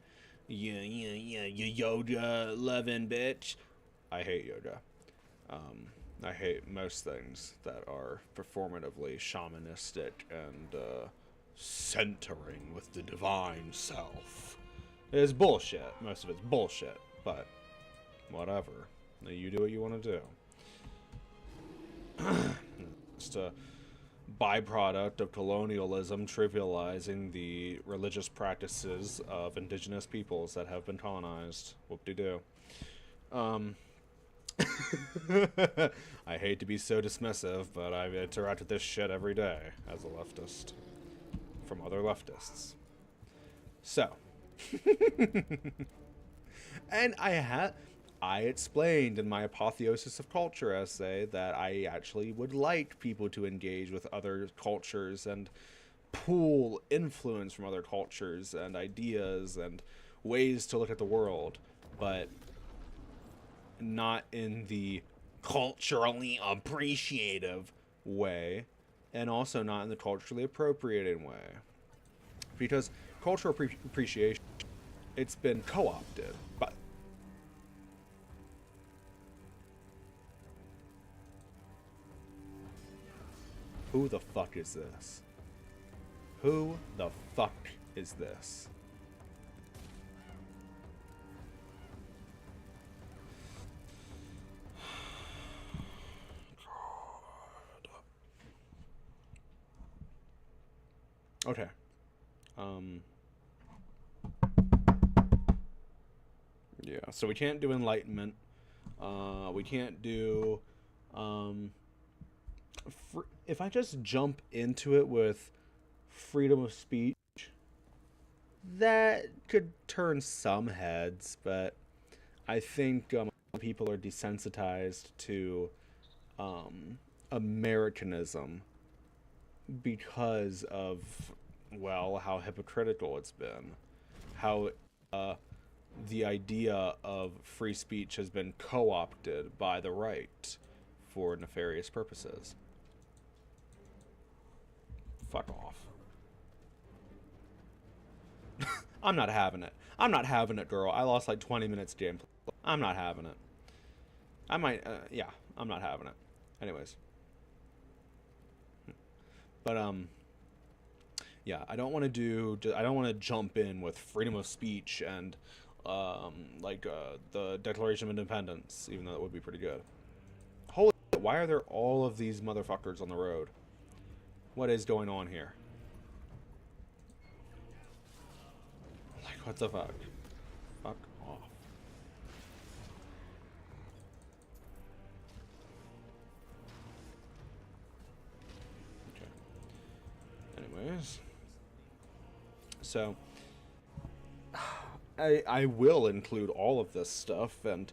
You yoga loving bitch. I hate yoga. I hate most things that are performatively shamanistic and centering with the divine self. It is bullshit. Most of it's bullshit, but whatever. You do what you want to do. Just a byproduct of colonialism trivializing the religious practices of indigenous peoples that have been colonized. Whoop-de-doo. I hate to be so dismissive, but I interact with this shit every day as a leftist. From other leftists. So. And I explained in my Apotheosis of Culture essay that I actually would like people to engage with other cultures and pool influence from other cultures and ideas and ways to look at the world, but not in the culturally appreciative way, and also not in the culturally appropriating way. Because cultural appreciation, it's been co-opted. But who the fuck is this? Who the fuck is this? Okay. Yeah, so we can't do enlightenment. We can't do, if I just jump into it with freedom of speech, that could turn some heads, but I think people are desensitized to Americanism because of, well, how hypocritical it's been, how the idea of free speech has been co-opted by the right for nefarious purposes. Fuck off. I'm not having it. I'm not having it, girl. I lost like 20 minutes gameplay. I'm not having it. I might, yeah, I'm not having it. Anyways. But, yeah, I don't want to jump in with freedom of speech and, the Declaration of Independence, even though that would be pretty good. Holy shit, why are there all of these motherfuckers on the road? What is going on here? Like, what the fuck? Fuck off. Okay. Anyways. So, I will include all of this stuff and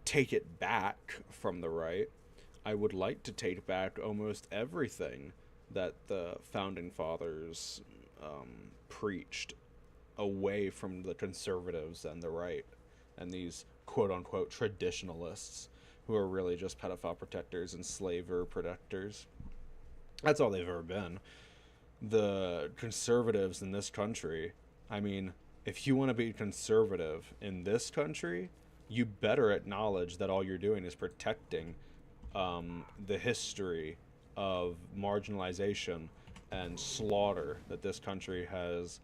take it back from the right. I would like to take back almost everything that the Founding Fathers preached away from the conservatives and the right and these quote-unquote traditionalists who are really just pedophile protectors and slaver protectors. That's all they've ever been. The conservatives in this country, I mean, if you want to be conservative in this country, you better acknowledge that all you're doing is protecting the history of marginalization and slaughter that this country has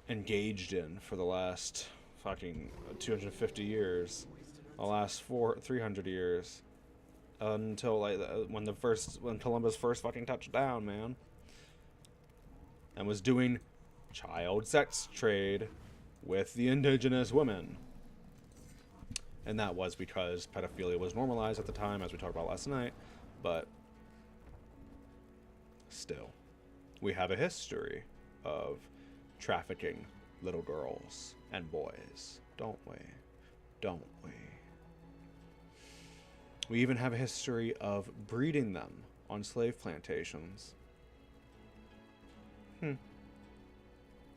engaged in for the last fucking 250 years, the last 300 years, until like when Columbus first fucking touched down, man, and was doing child sex trade with the indigenous women. And that was because pedophilia was normalized at the time, as we talked about last night, but still, we have a history of trafficking little girls and boys, don't we? Don't we? We even have a history of breeding them on slave plantations.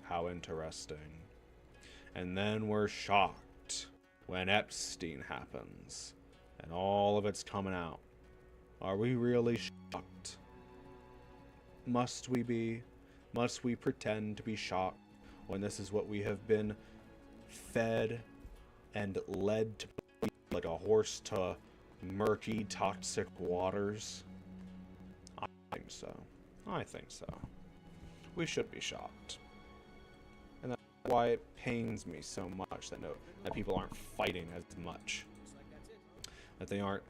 How interesting. And then we're shocked when Epstein happens and all of it's coming out. Are we really shocked? Must we be? Must we pretend to be shocked when this is what we have been fed and led to be, like a horse to murky, toxic waters? I think so. I think so. We should be shocked. And that's why it pains me so much that people aren't fighting as much. That they aren't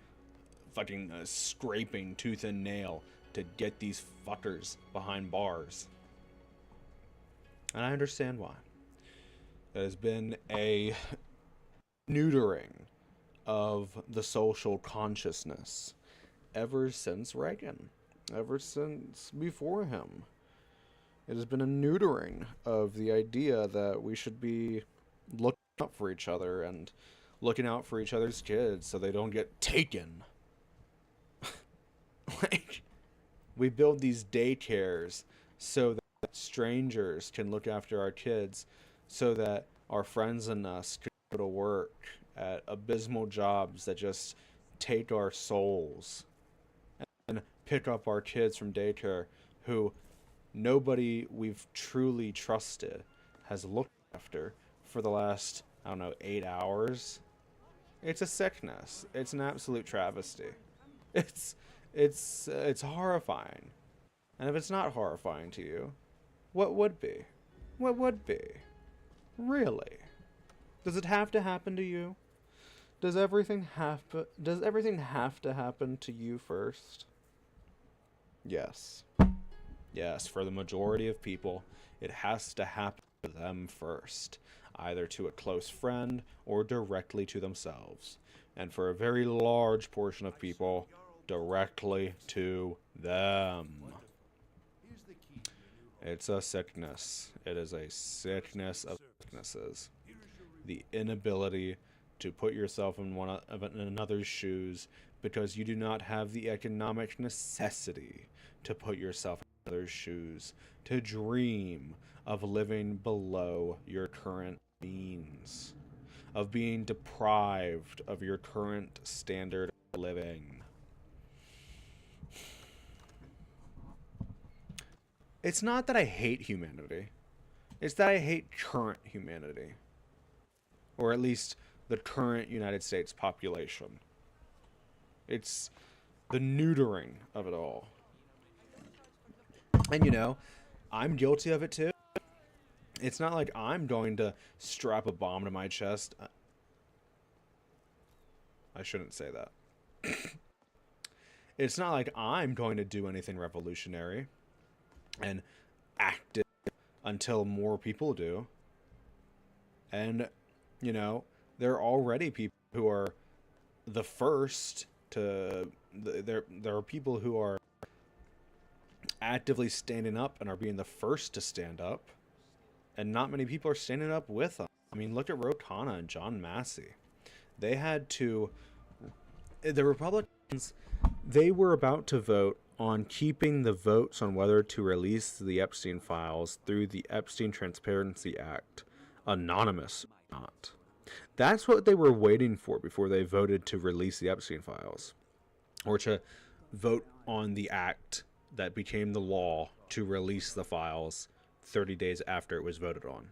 fucking scraping tooth and nail to get these fuckers behind bars. And I understand why. There has been a neutering of the social consciousness ever since Reagan, ever since before him. It has been a neutering of the idea that we should be looking out for each other and looking out for each other's kids so they don't get taken. Like, we build these daycares so that strangers can look after our kids, so that our friends and us can go to work at abysmal jobs that just take our souls, and pick up our kids from daycare who nobody we've truly trusted has looked after for the last, 8 hours. It's a sickness. It's an absolute travesty. It's horrifying. And if it's not horrifying to you, what would be? What would be? Really? Does it have to happen to you? Does everything have to happen to you first? Yes. Yes, for the majority of people, it has to happen to them first, either to a close friend or directly to themselves. And for a very large portion of people, directly to them. It's a sickness. It is a sickness of sicknesses. The inability to put yourself in one of another's shoes because you do not have the economic necessity to put yourself in another's shoes, to dream of living below your current means, of being deprived of your current standard of living. It's not that I hate humanity. It's that I hate current humanity. Or at least the current United States population. It's the neutering of it all. And you know, I'm guilty of it too. It's not like I'm going to strap a bomb to my chest. I shouldn't say that. It's not like I'm going to do anything revolutionary and active until more people do. And, you know, there are already people who are the first to... There are people who are actively standing up and are being the first to stand up. And not many people are standing up with them. I mean, look at Ro Khanna and John Massey. They had to... The Republicans, they were about to vote on keeping the votes on whether to release the Epstein files through the Epstein Transparency Act anonymous or not. That's what they were waiting for before they voted to release the Epstein files, or to vote on the act that became the law to release the files 30 days after it was voted on.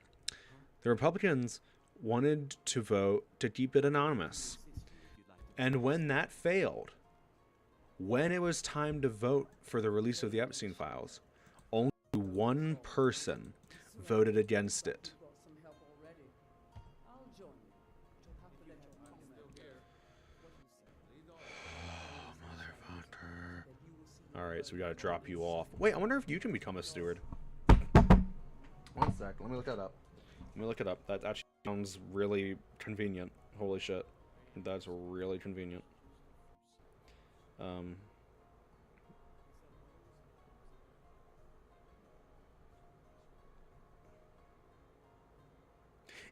The Republicans wanted to vote to keep it anonymous. And when that failed, when it was time to vote for the release of the Epstein files, only one person voted against it. Motherfucker. Alright, so we gotta drop you off. Wait, I wonder if you can become a steward. 1 sec, let me look that up. Let me look it up. That actually sounds really convenient. Holy shit. That's really convenient.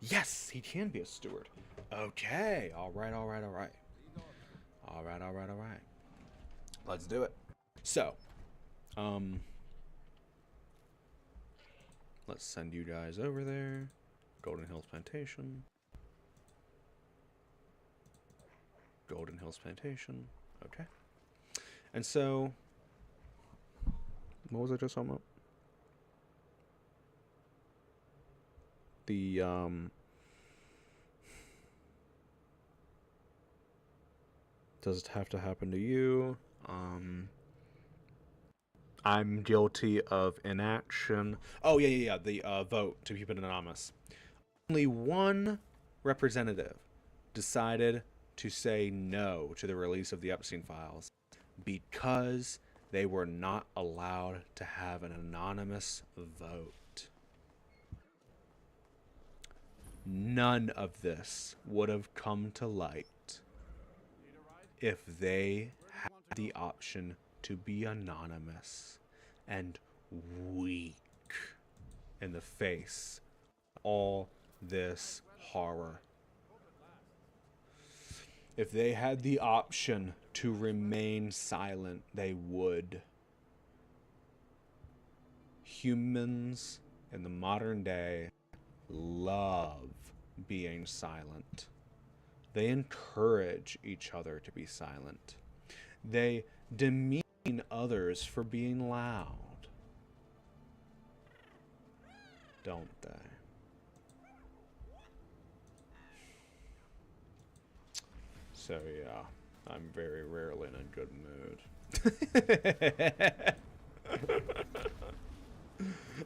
Yes, he can be a steward. Okay. Alright. Let's do it. So, let's send you guys over there. Golden Hills Plantation. Golden Hills Plantation. Okay. And so, what was I just talking about? The, does it have to happen to you? I'm guilty of inaction. Oh, yeah. The vote to keep it anonymous. Only one representative decided to say no to the release of the Epstein files because they were not allowed to have an anonymous vote. None of this would have come to light if they had the option to be anonymous and weak in the face of all this horror. If they had the option to remain silent, they would. Humans in the modern day love being silent. They encourage each other to be silent. They demean others for being loud. Don't they? So yeah, I'm very rarely in a good mood.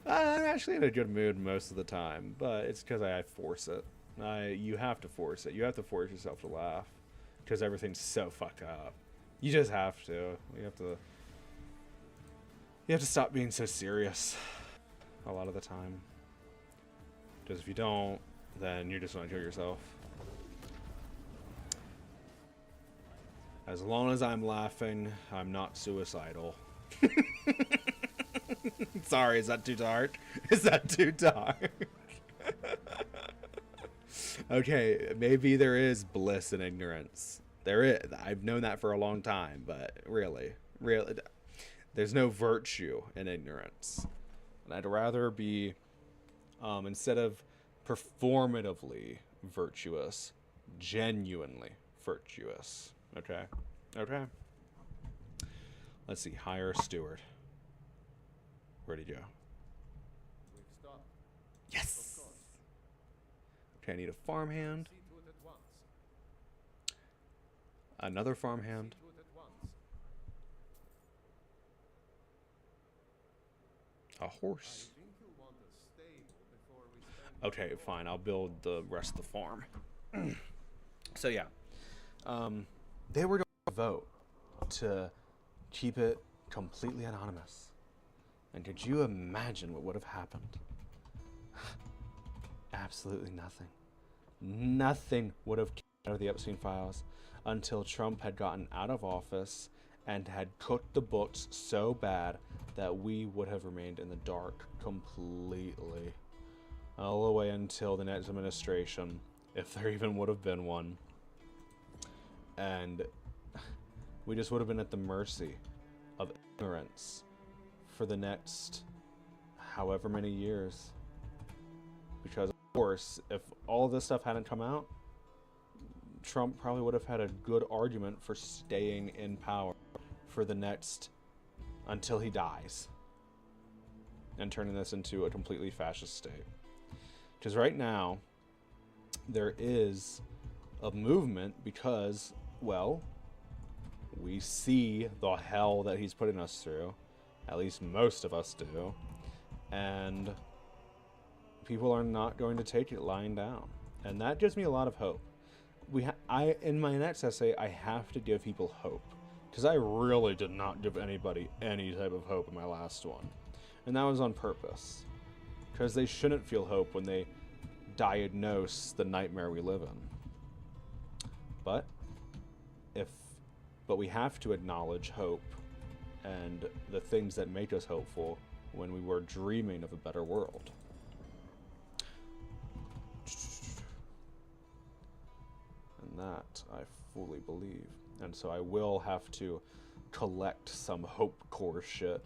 I'm actually in a good mood most of the time, but it's because I force it. You have to force it. You have to force yourself to laugh because everything's so fucked up. You just have to. You have to. You have to stop being so serious a lot of the time. Because if you don't, then you're just going to kill yourself. As long as I'm laughing, I'm not suicidal. Sorry, is that too dark? Is that too dark? Okay, maybe there is bliss in ignorance. There is. I've known that for a long time, but really, there's no virtue in ignorance. And I'd rather be, instead of performatively virtuous, genuinely virtuous. Okay? Okay? Let's see. Hire steward. Where'd he go? We've stopped. Yes! Of course. Okay, I need a farmhand. See to it at once. Another farmhand. See to it at once. A I horse. think you'll want a stable before we spend Okay, fine. I'll build the rest of the farm. So yeah, they were going to vote to keep it completely anonymous. And could you imagine what would have happened? Absolutely nothing. Nothing would have came out of the Epstein files until Trump had gotten out of office and had cooked the books so bad that we would have remained in the dark completely. All the way until the next administration, if there even would have been one. And we just would have been at the mercy of ignorance for the next however many years. Because, of course, if all this stuff hadn't come out, Trump probably would have had a good argument for staying in power for the next, until he dies, and turning this into a completely fascist state. Because right now, there is a movement because, well, we see the hell that he's putting us through. At least most of us do. And people are not going to take it lying down. And that gives me a lot of hope. In my next essay, I have to give people hope. Because I really did not give anybody any type of hope in my last one. And that was on purpose. Because they shouldn't feel hope when they diagnose the nightmare we live in. But we have to acknowledge hope and the things that make us hopeful when we were dreaming of a better world. And that I fully believe. And so I will have to collect some hope core shit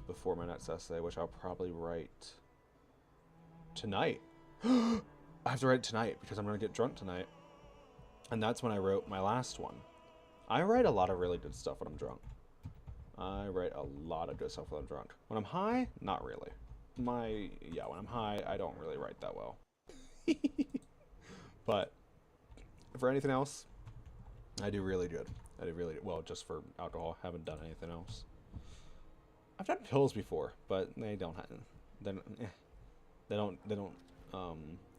before my next essay, which I'll probably write tonight. I have to write it tonight because I'm going to get drunk tonight. And that's when I wrote my last one. I write a lot of really good stuff when I'm drunk. I write a lot of good stuff when I'm drunk. When I'm high, not really. When I'm high, I don't really write that well. But for anything else, I do really good. I do really well just for alcohol. Haven't done anything else. I've done pills before, but they don't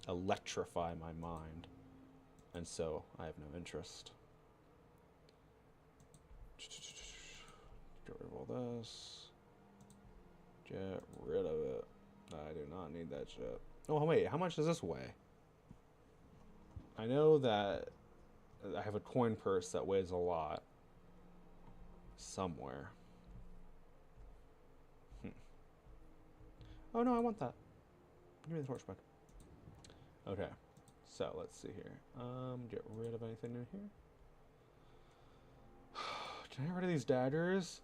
electrify my mind, and so I have no interest. Get rid of all this. Get rid of it. I do not need that shit. Oh wait, how much does this weigh? I know that I have a coin purse that weighs a lot somewhere. Oh no, I want that. Give me the torch back. Okay, so let's see here. Get rid of anything in here. Can I get rid of these daggers?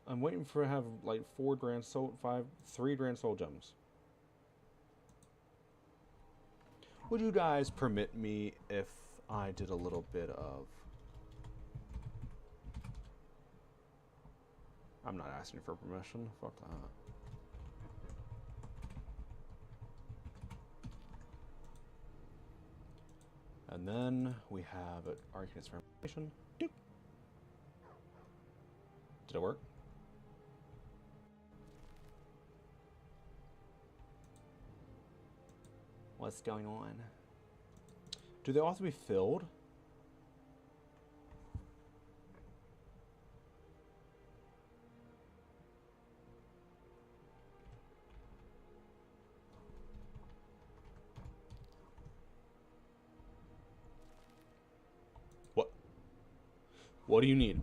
I'm waiting for to have like 3 grand soul gems. Would you guys permit me if I did a little bit of... I'm not asking for permission. Fuck that. And then we have an Arcanist Fermentation. Doop. Did it work? What's going on? Do they all have to be filled? What do you need?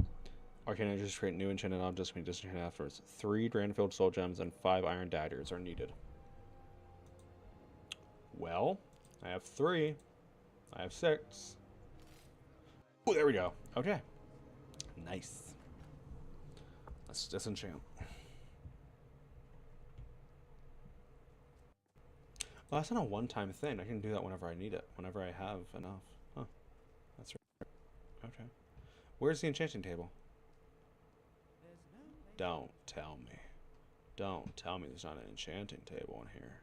Arcane Energies create new enchanted objects when you disenchant afterwards. 3 Draenfield Soul Gems and 5 Iron Daggers are needed. Well, I have 3. I have 6. Oh, there we go. Okay. Nice. Let's disenchant. Oh, that's not a one-time thing. I can do that whenever I need it. Whenever I have enough. Huh. That's right. Okay. Where's the enchanting table? Don't tell me. Don't tell me there's not an enchanting table in here.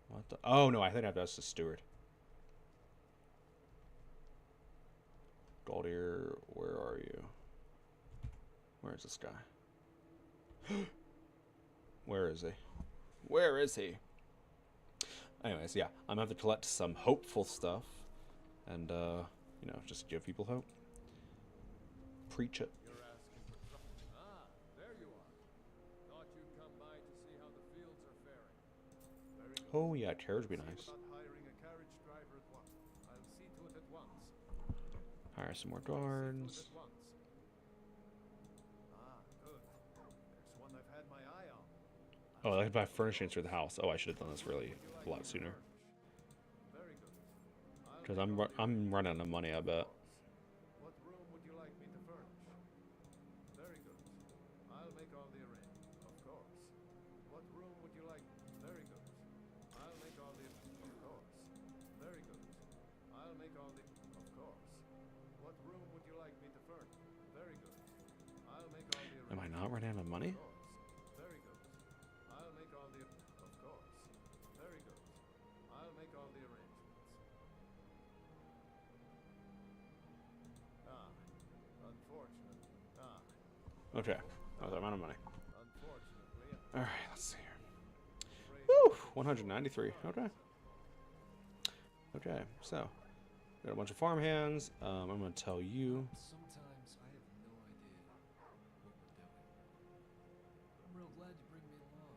What the? Oh, no. I think I have to ask the steward. Goldier, where are you? Where is this guy? Where is he? Where is he? Anyways, yeah, I'm gonna have to collect some hopeful stuff, and you know, just give people hope. Preach it. You're asking for trouble. Ah, there you are. Thought you'd come by to see how the fields are faring. Very good. Oh yeah, carriage would be nice. See about hiring a carriage driver at once. I'll see to it at once. Hire some more I'll see to it guards. at once. Ah, good. There's one I've had my eye on. Oh, I could buy furnishings for the house. Oh, I should have done this really a lot sooner. Very good. Because I'm running out of money, I bet. What room would you like me to furnish? Very good. I'll make all the arrangements. Of course. What room would you like? Very good. I'll make all the. Of course. Very good. I'll make all the. Of course. What room would you like me to furnish? Very good. I'll make all the arrangements. Am I not running out of money? Of course. Very good. I'll make all the. Of course. Very good. I'll make all the arrangements. Ah, unfortunately. Ah, Okay. Oh, that amount of money. unfortunately. All right, let's see here. Afraid Woo! 193. Okay. Okay, so got a bunch of farm hands. I'm gonna tell you. Sometimes I have no idea what we're doing. I'm real glad you bring me along.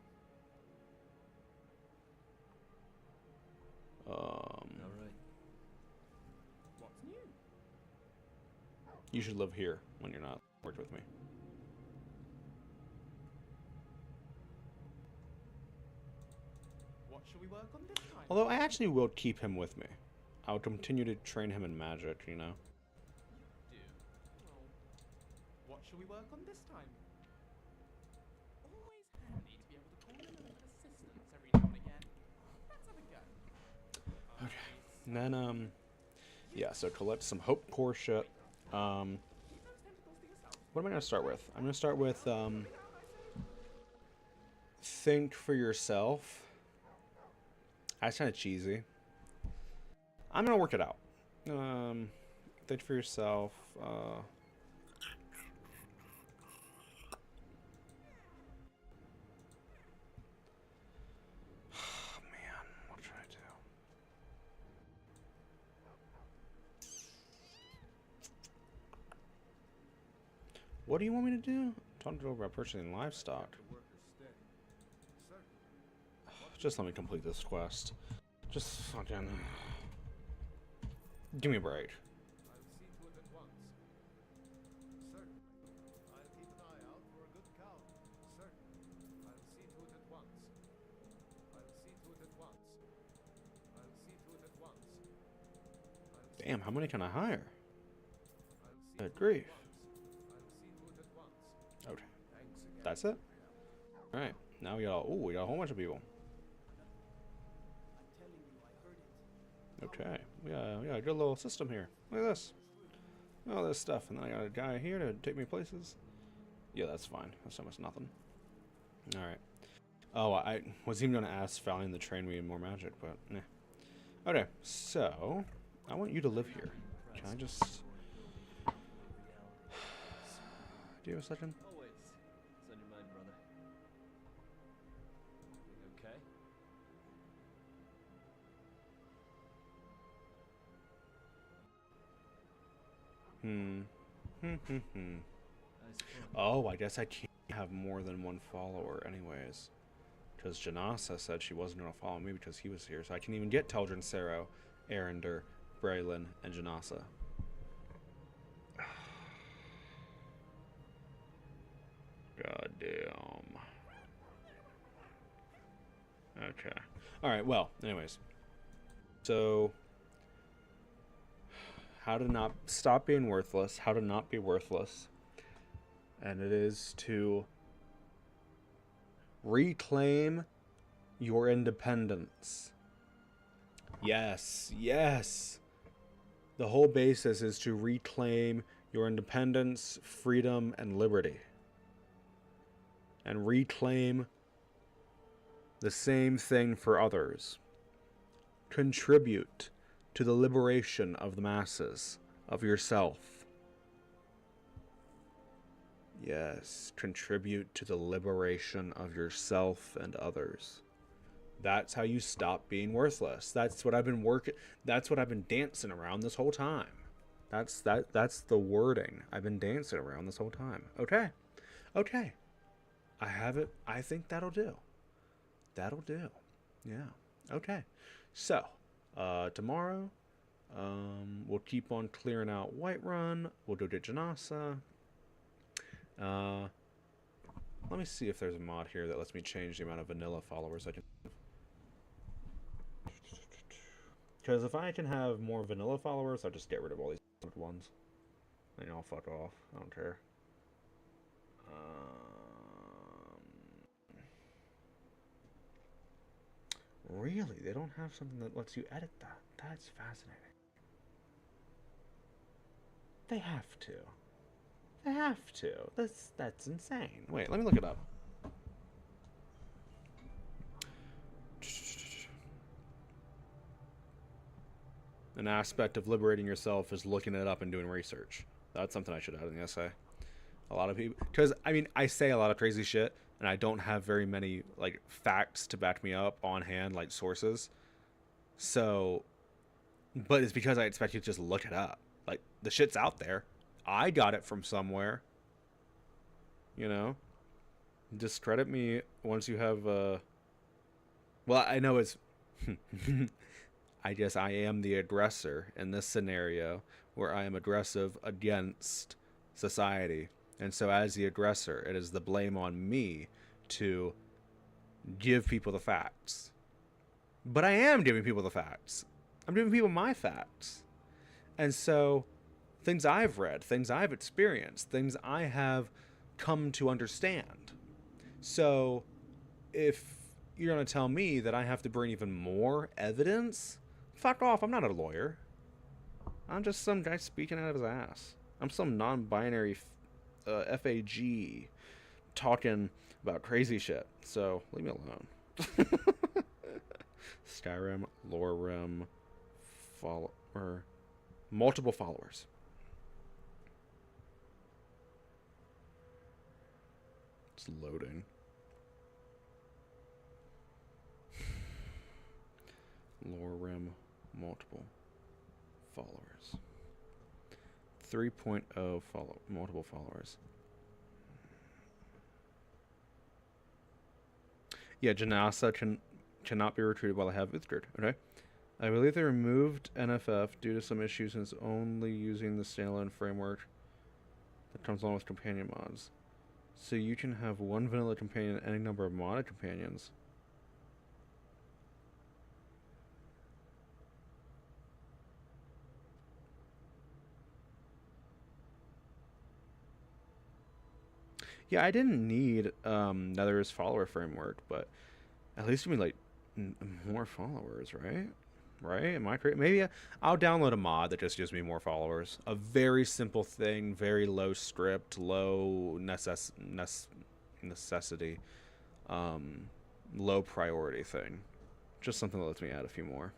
All right. What's new? You should live here when you're not worked with me. What shall we work on this time? Although I actually will keep him with me. I'll continue to train him in magic, you know. Do. Well, what shall we work on this time? Always handy to be able to call in a little assistance every now and again. Let's have a go. Okay. And then, yeah, so collect some hope core shit. Keep those tentacles to yourself. What am I gonna start with? I'm gonna start with, think for yourself. That's kind of cheesy. I'm gonna work it out. Think for yourself. Man, what should I do? What do you want me to do? Talk to about purchasing livestock. the workers stay. Certainly. Just let me complete this quest. Just fucking give me a break. I'll see to it at once. Certainly. I'll keep an eye out for a good cow. Certainly. I'll see to it at once. I'll see to it at once. I'll see to it at once. I'll see Damn, how many can I hire? I'll see Good to it grief. at once. I'll see to it at once. Okay, Thanks again. that's it. All right, now we got a whole bunch of people. I'm telling you, I heard it. Okay, we got a good little system here. Look at this. All this stuff, and then I got a guy here to take me places. Yeah, that's fine. That's almost nothing. All right. Oh, I was even gonna ask Valiant to train me in more magic, but nah. Okay, so I want you to live here. Can I just? Do you have a second? Always. It's on your mind, brother. You okay? Nice fun. Oh, I guess I can't have more than one follower anyways. Because Janasa said she wasn't going to follow me because he was here. So I can even get Teldrin, Sero, Arender, Braylon, and Janasa. Damn. Okay. Alright, well, anyways. So, how to not stop being worthless, how to not be worthless. And it is to reclaim your independence. Yes, yes. The whole basis is to reclaim your independence, freedom, and liberty. And reclaim the same thing for others. Contribute to the liberation of the masses, of yourself. Yes, contribute to the liberation of yourself and others. That's how you stop being worthless. That's what I've been dancing around this whole time. That's the wording I've been dancing around this whole time. Okay. I have it. I think that'll do. That'll do. Yeah. Okay. So, tomorrow, we'll keep on clearing out Whiterun. We'll do Janasa. Let me see if there's a mod here that lets me change the amount of vanilla followers I can. Because if I can have more vanilla followers, I'll just get rid of all these ones. Then I'll fuck off. I don't care. Really? They don't have something that lets you edit that? That's fascinating. They have to. They have to. That's insane. Wait, let me look it up. An aspect of liberating yourself is looking it up and doing research. That's something I should add in the essay. A lot of people, because I mean, I say a lot of crazy shit, and I don't have very many like facts to back me up on hand, like sources. So, but it's because I expect you to just look it up. Like the shit's out there. I got it from somewhere. You know, discredit me once you have. Well, I know it's. I guess I am the aggressor in this scenario where I am aggressive against society. And so as the aggressor, it is the blame on me to give people the facts. But I am giving people the facts. I'm giving people my facts. And so things I've read, things I've experienced, things I have come to understand. So if you're going to tell me that I have to bring even more evidence, fuck off. I'm not a lawyer. I'm just some guy speaking out of his ass. I'm some non-binary FAG talking about crazy shit. So leave me alone. Skyrim, LoreRim, multiple followers. It's loading. LoreRim, multiple followers. 3.0 multiple followers. Yeah, Janasa cannot be recruited while I have withdrew. Okay. I believe they removed NFF due to some issues and is only using the standalone framework that comes along with companion mods. So you can have one vanilla companion and any number of modded companions. Yeah, I didn't need Nether's follower framework, but at least we like more followers, right? Right? Am I correct? Maybe I'll download a mod that just gives me more followers. A very simple thing, very low script, low necessity, low priority thing. Just something that lets me add a few more.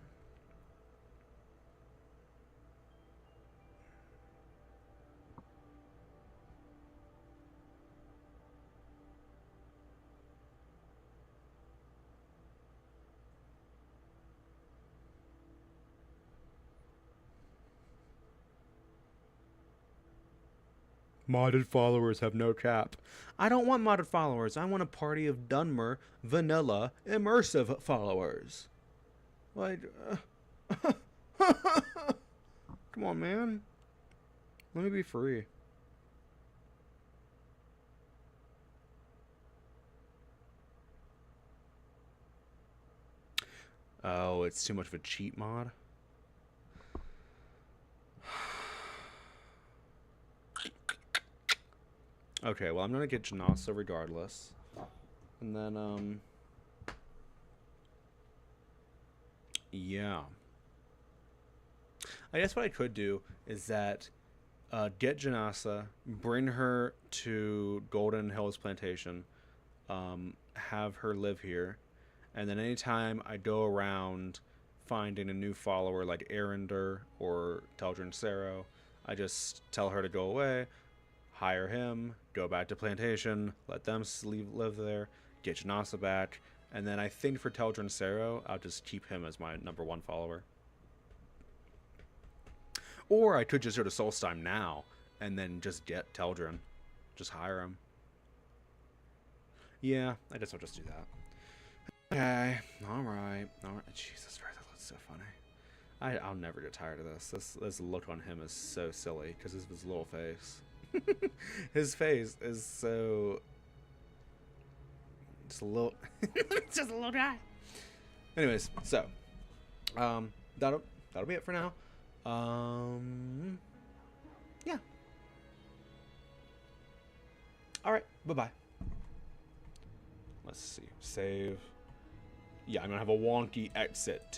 Modded followers have no cap. I don't want modded followers. I want a party of Dunmer, vanilla, immersive followers. Like, come on, man. Let me be free. Oh, it's too much of a cheat mod. Okay, well, I'm gonna get Janasa regardless. And then, yeah. I guess what I could do is that get Janasa, bring her to Golden Hills Plantation, have her live here, and then anytime I go around finding a new follower like Arender or Teldrin Sero, I just tell her to go away, hire him, go back to Plantation, let them live there, get Janasa back, and then I think for Teldrin Sero, I'll just keep him as my #1 follower. Or I could just go to Solstheim now and then just get Teldrin. Just hire him. Yeah, I guess I'll just do that. Okay, alright. Jesus Christ, that looks so funny. I'll never get tired of this. This look on him is so silly because of his little face. His face is so... Just a little... just a little guy. Anyways, so... that'll be it for now. Yeah. Alright, bye-bye. Let's see. Save. Yeah, I'm gonna have a wonky exit, too.